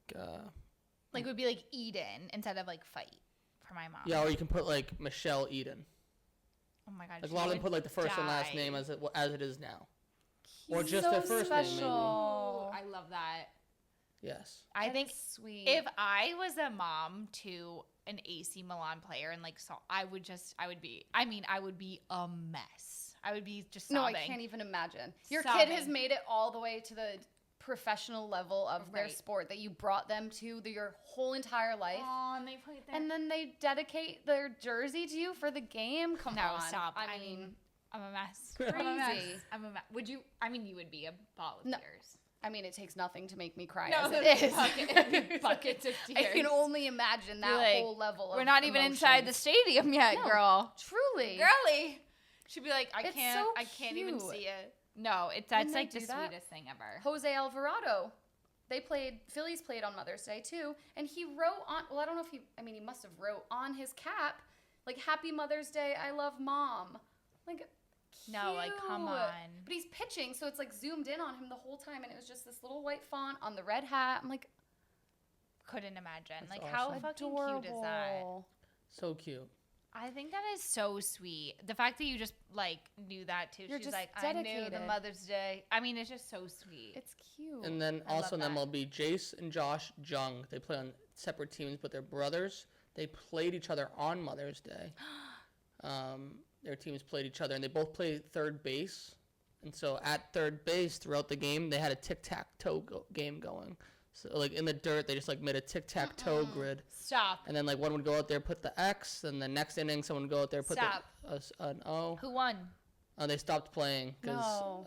it would be like Eden instead of like fight for my mom. yeah, or you can put like Michelle Eden. Oh my God. Like she a lot of them would put like the first and last die. name as it is now, or just So their first name maybe. special. I love that. Yes. I think sweet. if I was a mom to an AC Milan player and like, so I would be a mess. I would be just sobbing. No, I can't even imagine. Your Sobbing. kid has made it all the way to the professional level of their Right. sport that you brought them to your whole entire life. Oh, and they played there. And then they dedicate their jersey to you for the game? Come No, on. stop. I mean, I'm a mess. Crazy. I'm a mess. Would you? I mean, you would be a ball of No. tears. it takes nothing to make me cry No, as it is. buckets of I tears. can only imagine that Like, whole level of We're not even inside the emotions. stadium yet, No. girl. Truly. Girly. She'd be like, I It's can't. so I can't even cute. see it. No, that's they like the do that? sweetest thing ever. Jose Alvarado. Phillies played on Mother's Day too, and he wrote on, well, I don't know if he must have wrote on his cap, like, Happy Mother's Day, I love Mom. Like, No, like, come cute. on. But he's pitching, so it's like zoomed in on him the whole time, and it was just this little white font on the red hat. I'm like, Couldn't imagine. That's Like, awesome. how fucking cute is that? adorable. So cute. I think that is so sweet. The fact that you just like knew that too. You're She's just like, I knew the dedicated. Mother's Day. I mean, it's just so sweet. It's cute. And then I also in love that. MLB, Jace and Josh Jung, they play on separate teams, but they're brothers. They played each other on Mother's Day. Their teams played each other, and they both played third base. And so at third base throughout the game, they had a tic-tac-toe game going. So, like, in the dirt, they just, like, made a tic-tac-toe grid. Stop. And then, like, one would go out there, put the X, and the next inning, someone would go out there, put Stop. an O. Who won? They stopped playing because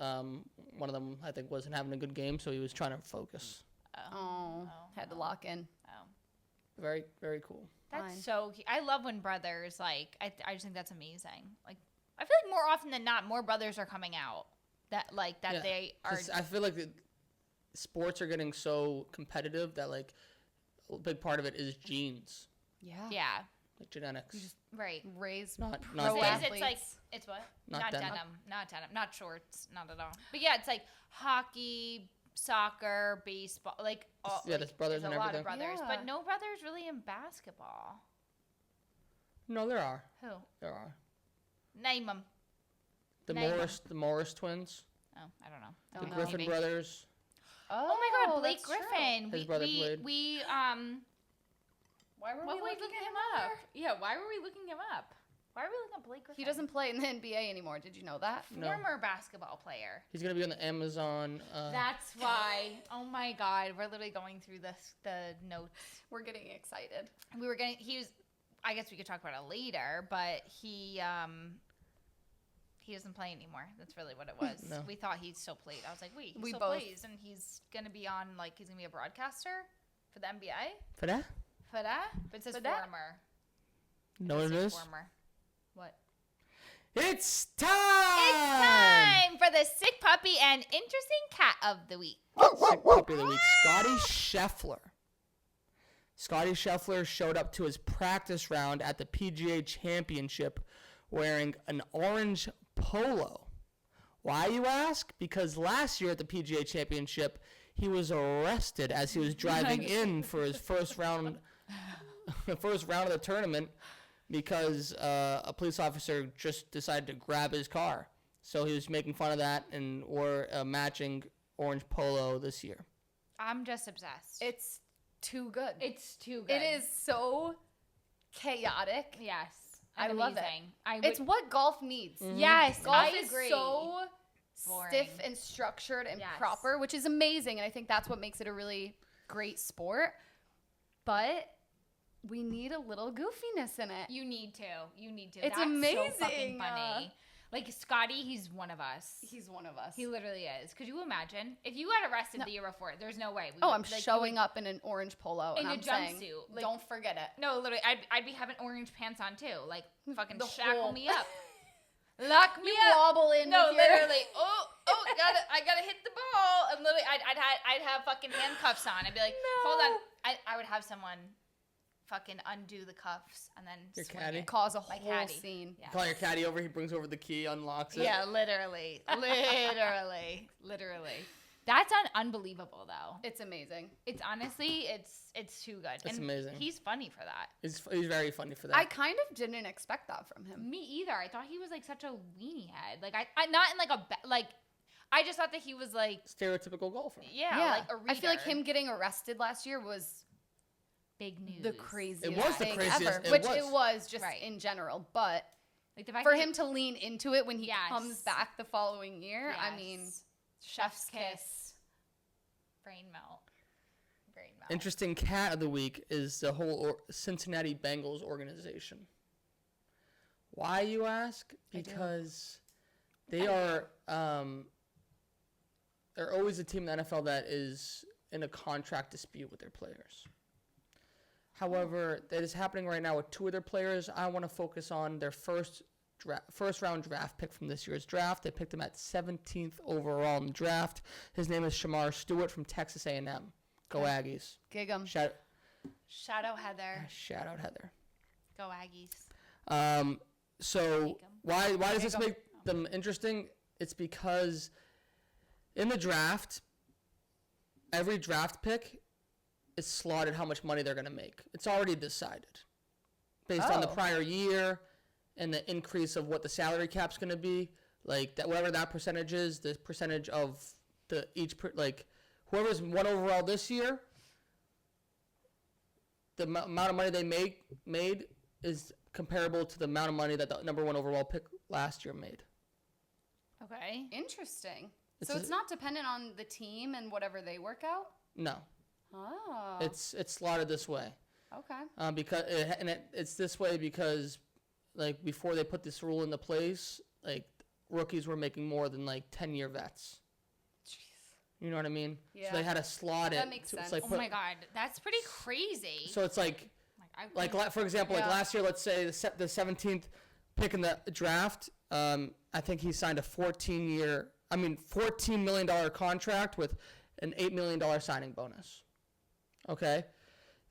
No. one of them, I think, wasn't having a good game, so he was trying to focus. Had to lock in. Oh. Very, very cool. That's Fine. so cute. I love when brothers, like, I just think that's amazing. Like, I feel like more often than not, more brothers are coming out that Yeah, they are. 'cause I feel like sports are getting so competitive that, like, a big part of it is genes, Yeah. Yeah, like genetics. right. Raise Not pro denim. athletes. It's like, it's what? Not denim. Not denim. Not shorts. Not at all. But yeah, it's like hockey, soccer, baseball. Like, all, Yeah, there's brothers there's and a lot of everything. brothers, Yeah. but no brothers really in basketball. No, there are. Who? There are. Name them. The Name 'em. Morris twins, Oh, I don't know. Oh, the no. Griffin Maybe. brothers. Oh my God, Blake that's true. Griffin. His brother played. Why were Why we were we looking looking him him up? up? Yeah, why were we looking him up? Why are we looking up Blake Griffin? He doesn't play in the NBA anymore. Did you know that? No. Former basketball player. He's gonna be on the Amazon. That's why. Oh my God, we're literally going through the notes. We're getting excited. He was, I guess we could talk about it later, but he doesn't play anymore. That's really what it was. No. We thought he still played. I was like, wait, he We still both- plays, and he's gonna be on, like, he's gonna be a broadcaster for the NBA. For that? For that? But it says For that? former. Know what it says is? Former. What? It's time. It's time for the sick puppy and interesting cat of the week. Sick puppy of the week, Scotty Scheffler. Scotty Scheffler showed up to his practice round at the PGA Championship wearing an orange polo. Why, you ask? Because last year at the PGA Championship, he was arrested as he was driving in for his first round of the tournament because a police officer just decided to grab his car. So he was making fun of that and wore a matching orange polo this year. I'm just obsessed. It's too good. It's too good. It is so chaotic. Yes. I and love it. amazing. It's what golf needs. Yes, Golf I is agree. so Boring. stiff and structured and Yes. proper, which is amazing. And I think that's what makes it a really great sport. But we need a little goofiness in it. You need to. It's It's So amazing. fucking funny. Like Scotty, he's one of us. He's one of us. He literally is. Could you imagine if you got arrested the year before? There's no way. I'm showing up in an orange polo In and a I'm saying, jumpsuit, like- don't forget it. No, literally, I'd be having orange pants on too. Like fucking The shackle whole- me up, lock me You up. wobble in. No, with your- literally. I gotta hit the ball. And literally, I'd have fucking handcuffs on. I'd be like, hold on. I would have someone fucking undo the cuffs and then Your swing caddy? it. Cause a My whole caddy. scene. Yeah. Call your caddy over. He brings over the key, unlocks it. Yeah, literally. That's unbelievable though. It's amazing. It's honestly, it's too good. It's and amazing. He's funny for that. He's very funny for that. I kind of didn't expect that from him. Me either. I thought he was like such a weenie head. Like I not in like a like. I just thought that he was like, Stereotypical golfer. yeah, like a reader. I feel like him getting arrested last year was big news. the craziest It was the thing craziest- ever. it Which was. it was just Right. in general. But Like the fact for that him to lean into it when he Yes. comes back the following year, I Yes. mean, chef's kiss, brain melt. Interesting cat of the week is the whole Cincinnati Bengals organization. Why, you ask? Because they are they're always a team in the NFL that is in a contract dispute with their players. However, that is happening right now with two of their players. I want to focus on their first round draft pick from this year's draft. They picked him at 17th overall in the draft. His name is Shamar Stewart from Texas A&M. Go Aggies. gig 'em. Shout Shadow Heather. out Heather. Go Aggies. So Take 'em. why does this Take 'em. make them interesting? It's because in the draft, every draft pick is slotted how much money they're going to make. It's already decided based on the Oh. prior year and the increase of what the salary cap's going to be. Like that, whatever that percentage is, the percentage of the whoever's one overall this year, the amount of money they made is comparable to the amount of money that the number one overall pick last year made. Okay. Interesting. It's So a- it's not dependent on the team and whatever they work out? No, Oh. it's slotted this way. Okay. It's this way because like before they put this rule into place, like rookies were making more than like 10-year vets. Jeez. You know what I mean? Yeah. So they had to slot it. That makes It's sense. like Oh my God, that's pretty crazy. So it's like I for example, like Yeah. last year, let's say the 17th pick in the draft, I think he signed a $14 million contract with an $8 million signing bonus. Okay?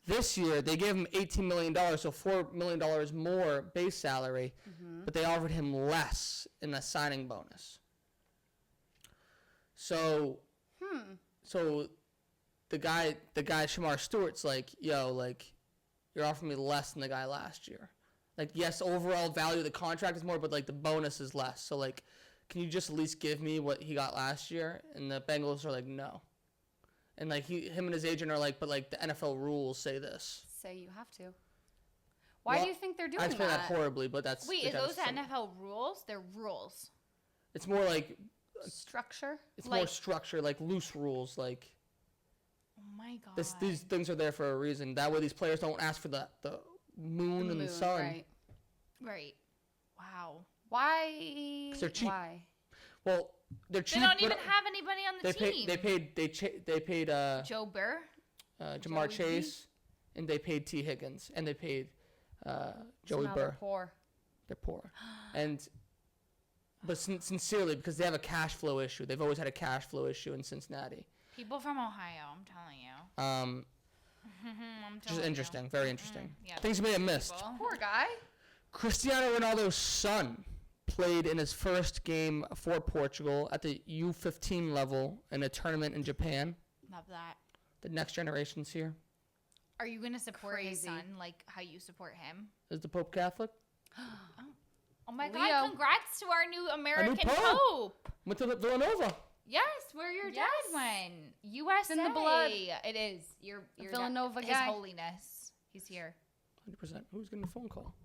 This year, they gave him $18 million, so $4 million more base salary, but they offered him less in the signing bonus. So, the guy, Shamar Stewart's like, yo, like, you're offering me less than the guy last year. Like, yes, overall value of the contract is more, but, like, the bonus is less. So, like, can you just at least give me what he got last year? And the Bengals are like, no. And, like, him and his agent are like, but, like, the NFL rules say this. Say you have to. Why Well, do you think they're doing I explain that that? horribly, but that's... Wait, the is kind of those some- NFL rules? They're rules. It's more like... Structure? It's more Like- structure, like loose rules, like... Oh my God. These things are there for a reason. That way these players don't ask for the moon and the sun. Right. Right. Wow. Why? 'Cause they're cheap. Why? Well, they're cheap. They don't but even have anybody on the team. They paid Joe Burr. Jamar Joey B? Chase, and they paid T Higgins, and they paid So Joey now they're Burr. poor. They're poor, but sincerely, because they have a cash flow issue. They've always had a cash flow issue in Cincinnati. People from Ohio, I'm telling you. Um, I'm just telling interesting, very interesting. Yeah, Things you may have missed. people. Poor guy. Cristiano Ronaldo's son played in his first game for Portugal at the U15 level in a tournament in Japan. Love that. The next generation's here. Are you going to support his Crazy. son like how you support him? Is the Pope Catholic? Oh my Leo. God, congrats to our new American pope. Pope. Went to Villanova. Yes, where your Yes. dad went. USA. in the blood. It is. Your Villanova His guy. Holiness. He's here. 100%. Who's getting a phone call?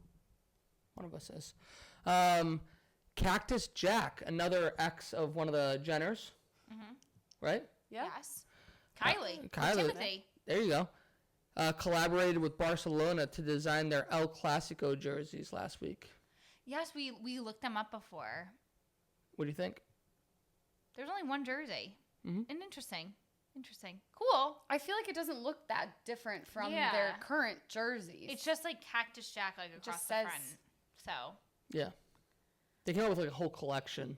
One of us is. Cactus Jack, another ex of one of the Jenners. Right? Yeah. Yes. Kylie. Kylie. Timothy. There you go. Collaborated with Barcelona to design their El Clasico jerseys last week. Yes, we looked them up before. What do you think? There's only one jersey. Mhm. And interesting. Cool. I feel like it doesn't look that different from Yeah. their current jerseys. It's just like Cactus Jack like across just the says- front. So, Yeah. They came up with like a whole collection.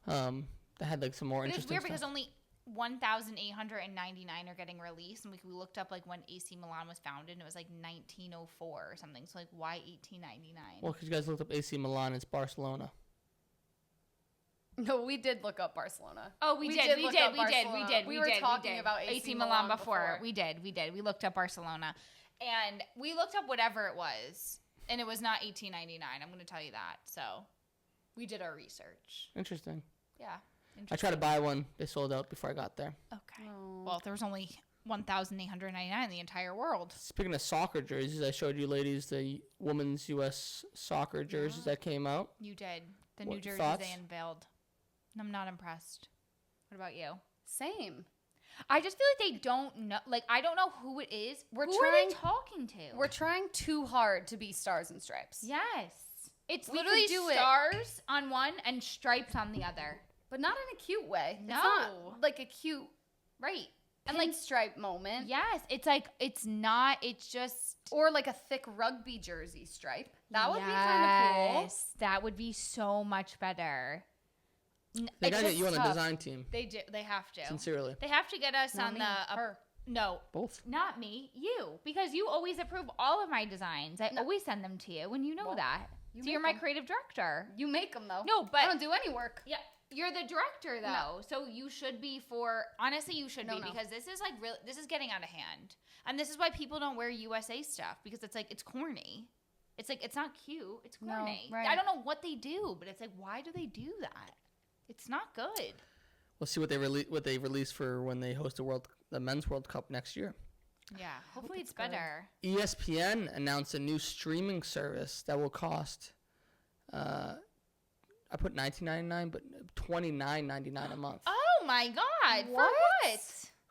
That had like some more But it's interesting weird stuff. because only 1,899 are getting released, and we looked up like when AC Milan was founded, and it was like 1904 or something. So like, why 1899? Well, because you guys looked up AC Milan, it's Barcelona. No, we did look up Barcelona. Oh, we did. look up Barcelona. We were talking about AC Milan before. We did. We looked up Barcelona, and we looked up whatever it was, and it was not 1899. I'm going to tell you that. So, we did our research. Interesting. Yeah. I tried to buy one. They sold out before I got there. Okay. Oh. Well, there was only 1,899 in the entire world. Speaking of soccer jerseys, I showed you ladies the women's U.S. soccer jerseys that came out. You did. The What new jerseys thoughts? they unveiled. I'm not impressed. What about you? Same. I just feel like they don't know. Like, I don't know who it is. We're who trying- are they talking to? We're trying too hard to be stars and stripes. Yes. It's We could literally do it. stars on one and stripes on the other. But not in a cute way. No. It's not like a cute Right. and And like, stripe moment. yes, it's like, it's not, it's just. Or like a thick rugby jersey stripe. That would be kind of cool. Yes, that would be so much better. They It's gotta get just you on the tough. design team. They do. They have to. Sincerely. They have to get us Not on me, the. her. No, Both. not me. You, because you always approve all of my designs. I always send them to you, and you know Well, that. you So you're make my 'em. creative director. You make them though. No, but I don't do any work. yeah, you're the director though, so you should be for. Honestly, you should No, be no. because this is like real. This is getting out of hand, and this is why people don't wear USA stuff because it's like it's corny. It's like it's not cute. It's No, corny. right. I don't know what they do, but it's like why do they do that? It's not good. We'll see what they release for when they host the men's World Cup next year. Yeah, hopefully it's it's good. better. ESPN announced a new streaming service that will cost. I put $19.99, but $29.99 a month. Oh my god! For What? what?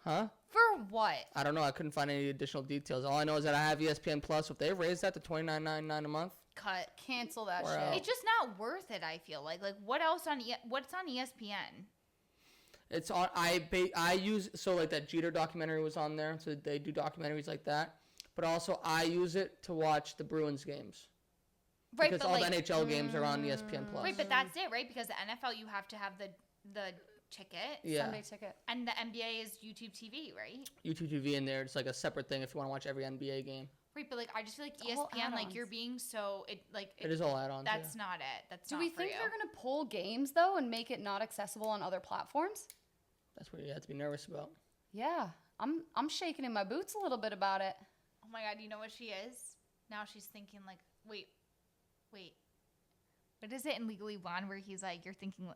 Huh? For what? I don't know. I couldn't find any additional details. All I know is that I have ESPN Plus. If they raise that to $29.99 a month, Cut. Cancel that Or shit. out. It's just not worth it. I feel like what else on what's on ESPN? it's on. I use so like that Jeter documentary was on there. So they do documentaries like that. But also I use it to watch the Bruins games Right, because but all like the NHL games are on ESPN Plus. right, but that's it, right? Because the NFL you have to have the ticket, Yeah, Sunday ticket. and the NBA is YouTube TV, right? YouTube TV in there. It's like a separate thing if you want to watch every NBA game. Right, but like I just feel like It's all ESPN, like add-ons. you're being so It is all add-ons. That's not it. That's Do not we for think you. they're gonna pull games though and make it not accessible on other platforms? That's what you have to be nervous about. Yeah, I'm shaking in my boots a little bit about it. Oh my god, you know what she is? Now she's thinking like, wait. What is it in Legally Blonde where he's like, you're thinking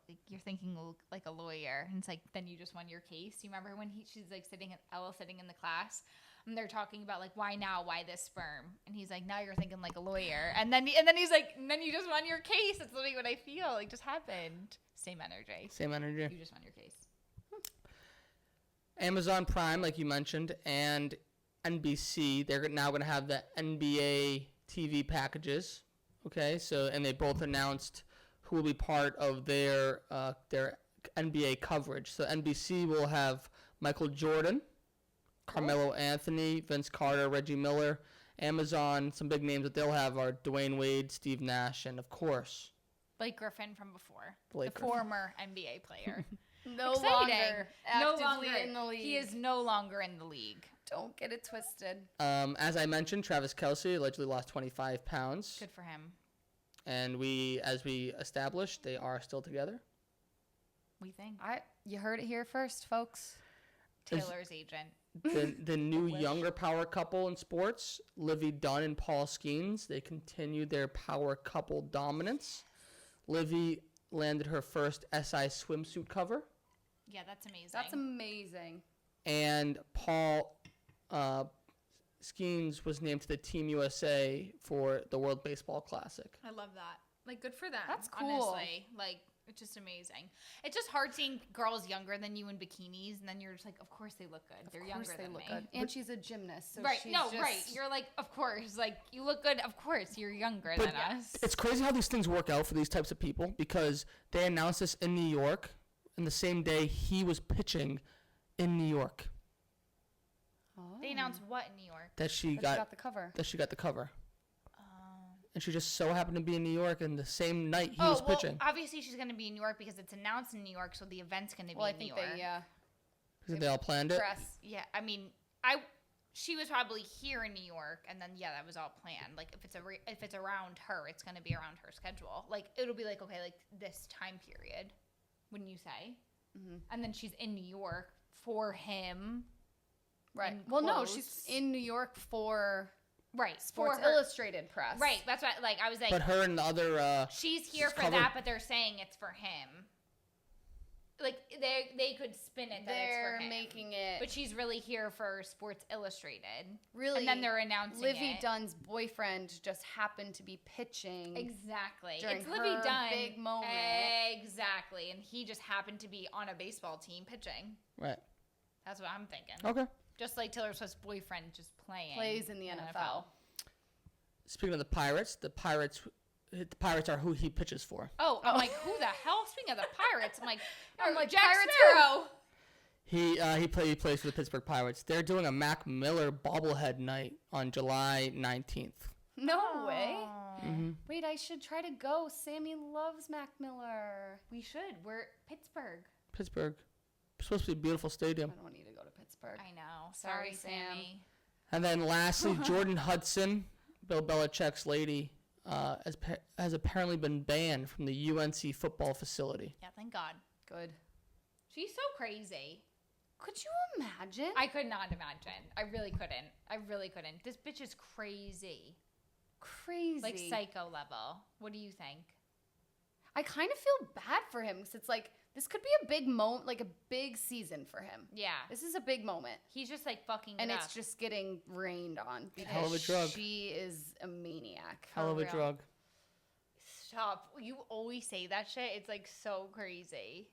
like a lawyer, and it's like, then you just won your case. You remember when she's like Ella sitting in the class, and they're talking about like, why now, why this sperm, and he's like, now you're thinking like a lawyer, and then he's like, and then you just won your case. That's literally what I feel like just happened. Same energy. Same energy. You just won your case. Amazon Prime, like you mentioned, and NBC, they're now going to have the NBA TV packages. Okay, so and they both announced who will be part of their NBA coverage. So NBC will have Michael Jordan, Carmelo Anthony, Vince Carter, Reggie Miller. Amazon, some big names that they'll have are Dwayne Wade, Steve Nash, and of course Blake Griffin from before, Blake the Griffin. former NBA player. No Exciting. longer actively in the league. He is no longer in the league. Don't get it twisted. As I mentioned, Travis Kelce allegedly lost 25 pounds. Good for him. And as we established, they are still together. We think You heard it here first, folks. Taylor's agent. The new younger power couple in sports, Livy Dunn and Paul Skeens, they continued their power couple dominance. Livy landed her first SI swimsuit cover, Yeah, that's amazing. That's amazing. and Paul Skeens was named to the Team USA for the World Baseball Classic. I love that. Like, good for them. That's cool. Honestly, like, it's just amazing. It's just hard seeing girls younger than you in bikinis, and then you're just like, of course they look good. They're younger than me. And she's a gymnast, so Right? she's No, just, right. You're like, of course. Like, you look good. Of course, you're younger But than us. it's crazy how these things work out for these types of people because they announced this in New York, and the same day he was pitching in New York They announced what in New York? that she But she got got the cover. the cover. And she just so happened to be in New York, and the same night he was pitching. Obviously she's going to be in New York because it's announced in New York, so the event's going to be Well, I in New think York. Because they all planned it. press. Yeah, I mean, she was probably here in New York, and then that was all planned. Like if it's around her, it's going to be around her schedule. Like it'll be like okay, like this time period, wouldn't you say? Mm-hmm. And then she's in New York for him. Right. in Well, no, quotes. she's in New York for Right, Sports for her. Illustrated press. Right, that's what I was like. But her and the other she's here for covered- that, but they're saying it's for him. like they could spin it that They're it's for him. making it. But she's really here for Sports Illustrated. Really, And then they're announcing Livy it. Dunn's boyfriend just happened to be pitching. Exactly. During It's Livy her Dunn. big moment. Exactly. And he just happened to be on a baseball team pitching. Right. That's what I'm thinking. Okay. Just like Taylor Swift's boyfriend just Plays in the NFL. Speaking of the Pirates are who he pitches for. Oh, I'm like, who the hell? Speaking of the Pirates, I'm like Jack Pirates Sparrow. He plays for the Pittsburgh Pirates. They're doing a Mac Miller bobblehead night on July 19th. No way. Mm-hmm. Wait, I should try to go. Sammy loves Mac Miller. We should. We're Pittsburgh. Pittsburgh. Supposed to be a beautiful stadium. I don't need to go to Pittsburgh. I know. Sorry, Sorry, Sam. Sammy. And then lastly, Jordan Hudson, Bill Belichick's lady, has apparently been banned from the UNC football facility. Yeah, thank God. Good. She's so crazy. Could you imagine? I could not imagine. I really couldn't. This bitch is crazy. Crazy. Like psycho level. What do you think? I kind of feel bad for him because it's like this could be a big moment, like a big season for him. Yeah. This is a big moment. He's just like fucking And it it's up. just getting rained on because Hell of a drug. she is a maniac. Hell of a real. drug. Stop. You always say that shit. It's like so crazy.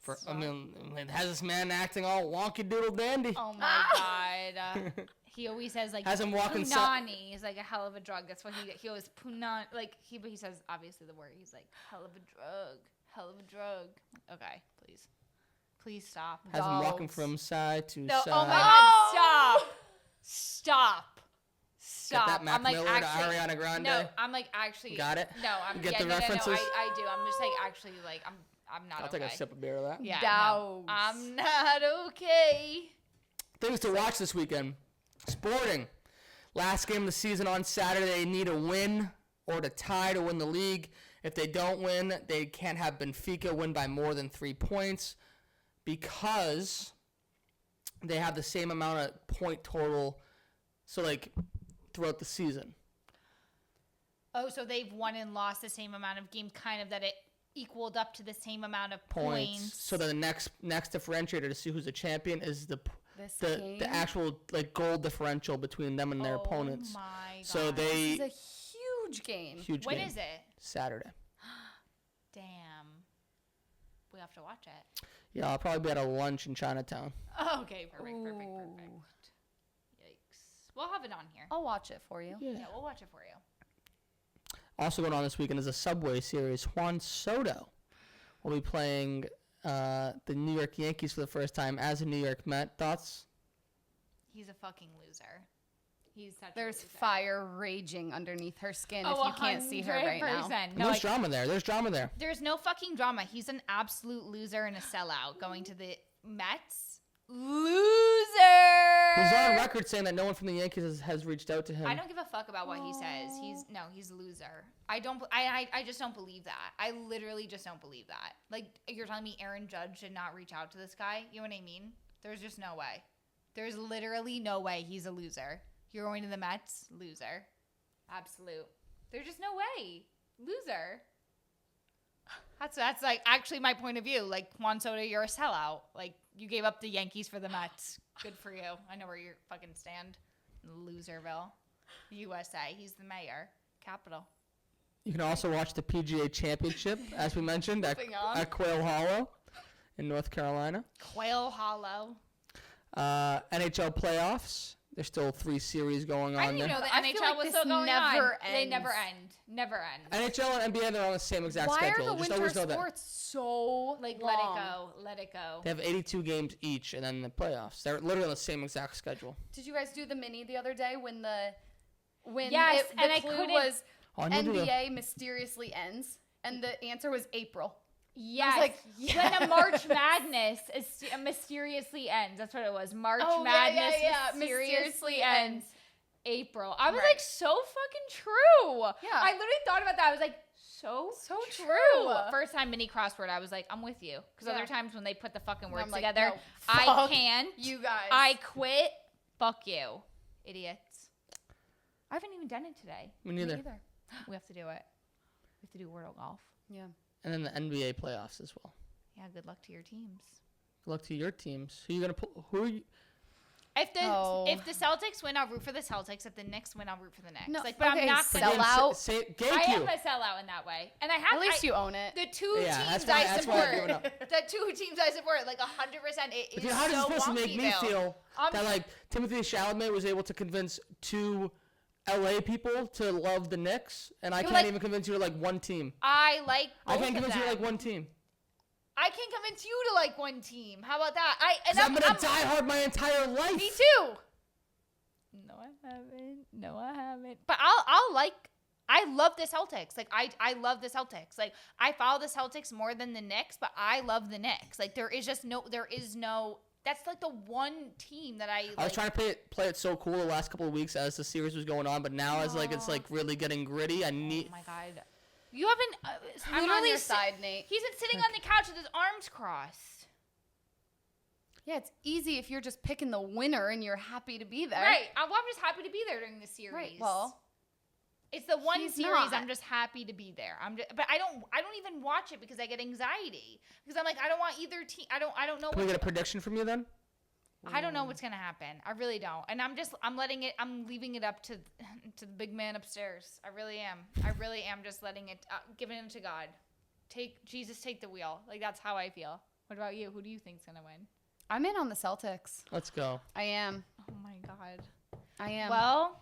It has this man acting all wonky doodle dandy. Oh my God. He always says like Has him walking punani is like a hell of a drug. That's what he always punani but he says obviously the word. He's like hell of a drug. Hell of a drug. Okay, please stop. Has him walking from side to side. Oh my God! Stop. Get that Mac Miller to Ariana Grande. No, I'm like actually. Got it? No, I'm. You get yeah, the no, references? No, I do. I'm just like actually like I'm not. I'll okay. take a sip of beer of that. Yeah. Douse. No, I'm not okay. Things to watch this weekend. Sporting. Last game of the season on Saturday. They need a win or to tie to win the league. If they don't win, they can't have Benfica win by more than 3 points because they have the same amount of point total. So, like, throughout the season. Oh, so they've won and lost the same amount of games, kind of that it equaled up to the same amount of points. So the next differentiator to see who's the champion is the actual like goal differential between them and their opponents. Oh my God. So This is a huge game. When is it? Saturday. Damn. We have to watch it. Yeah, I'll probably be at a lunch in Chinatown. Oh, okay, perfect. Yikes. We'll have it on here. I'll watch it for you. Yeah. Yeah, we'll watch it for you. Also going on this weekend is a Subway Series. Juan Soto will be playing the New York Yankees for the first time as a New York Met. Thoughts? He's a fucking loser. He's such There's a loser. fire raging underneath her skin if Oh, you can't see her right now. 100%. No, There's drama there. There's drama there. there's no fucking drama. He's an absolute loser and a sellout going to the Mets. Loser! He's on record saying that no one from the Yankees has reached out to him. I don't give a fuck about what he says. He's a loser. I just don't believe that. I literally just don't believe that. Like, you're telling me Aaron Judge did not reach out to this guy? You know what I mean? There's just no way. There's literally no way he's a loser. You're going to the Mets? Loser. Absolute. There's just no way. Loser. That's like actually my point of view. Like, Juan Soto, you're a sellout. Like, you gave up the Yankees for the Mets. Good for you. I know where you fucking stand. Loserville. USA. He's the mayor. Capital. You can also watch the PGA Championship, as we mentioned, at Quail Hollow in North Carolina. Quail Hollow. NHL playoffs. There's still 3 series going on I didn't there. know the I feel NHL like was this still going never on. They ends. never end. Never end. NHL and NBA, they're on the same exact Why schedule. are the Just winter always know that. sports so Like, long? let it go. They have 82 games each, and then the playoffs. They're literally on the same exact schedule. Did you guys do the mini the other day when Yes, the and I clue couldn't- was Oh, I knew NBA mysteriously ends and the answer was April? Yes. like, When a March Madness mysteriously ends. That's what it was. March Madness mysteriously ends. April. I was Right. like, so fucking true. Yeah. I literally thought about that. I was like, so true. First time mini crossword, I was like, I'm with you. Because Yeah. other times when they put the fucking And words I'm like, together, no, I fuck can't. You guys. I quit. Fuck you. Idiots. I haven't even done it today. Me neither. Either. We have to do it. We have to do Wordle Golf. Yeah. And then the NBA playoffs as well. Yeah, good luck to your teams. Good luck to your teams. Who are you gonna pull? Who are you? If the Celtics win, I'll root for the Celtics. If the Knicks win, I'll root for the Knicks. No, but I'm not sell gonna. out. I am a sellout in that way, and I have. At least you own it. The two teams that's why I I've support. given up. The two teams I support, like 100%. It is How does so it supposed to wonky, make me though. feel that like Timothy Chalamet was able to convince two LA people to love the Knicks, and I can't even convince you to like one team. I like. Both I can't convince you to them. like one team. I can convince you to like one team. How about that? I'm gonna die hard my entire life. Me too. No, I haven't. But I'll like. I love the Celtics. Like I love the Celtics. Like I follow the Celtics more than the Knicks, but I love the Knicks. Like there is no. That's like the one team that I was trying to play it so cool the last couple of weeks as the series was going on, but now as like it's like really getting gritty. Oh my god. You haven't. I'm on your side, Nate. He's been sitting on the couch with his arms crossed. Yeah, it's easy if you're just picking the winner and you're happy to be there. Right. I'm just happy to be there during the series. Right. Well, it's the one he's series not. I'm just happy to be there. But I don't even watch it because I get anxiety because I'm like I don't want either team. I don't know. Can we get a prediction from you then? I don't know what's gonna happen. I really don't. And I'm leaving it up to the big man upstairs. I really am just letting it, giving it to God. Jesus, take the wheel. Like that's how I feel. What about you? Who do you think's gonna win? I'm in on the Celtics. Let's go. I am. Oh my God. I am. Well,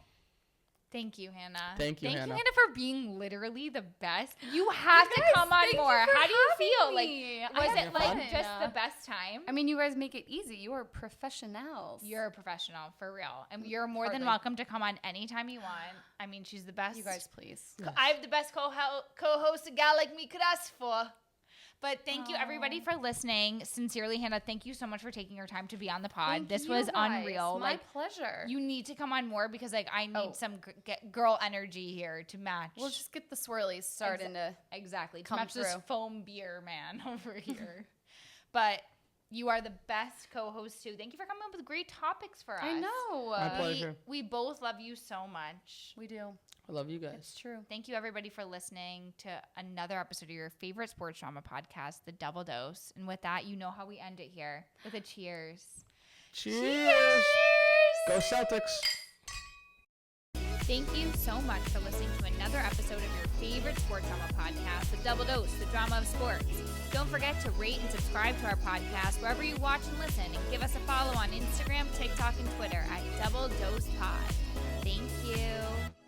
thank you, Hannah. Thank you, Hannah. for being literally the best. You have to come on more. How do you feel? Like, was it like just the best time? I mean, you guys make it eeasy. You are professionals. You're a professional, for real. And you're more than welcome to come on anytime you want. I mean, she's the best. You guys, please. Yes. I have the best co-host a gal like me could ask for. But thank you, everybody, for listening. Sincerely, Hannah, thank you so much for taking your time to be on the pod. This was unreal. My pleasure. You need to come on more because, like, I need some girl energy here to match. We'll just get the swirlies starting to exactly to come match this through. foam beer man over here. But you are the best co-host too. Thank you for coming up with great topics for us. I know. My pleasure. We both love you so much. We do. I love you guys. It's true. Thank you, everybody, for listening to another episode of your favorite sports drama podcast, The Double Dose. And with that, you know how we end it here with a cheers. Cheers! Go Celtics! Thank you so much for listening to another episode of your favorite sports drama podcast, The Double Dose, the drama of sports. Don't forget to rate and subscribe to our podcast wherever you watch and listen, and give us a follow on Instagram, TikTok, and Twitter at Double Dose Pod. Thank you.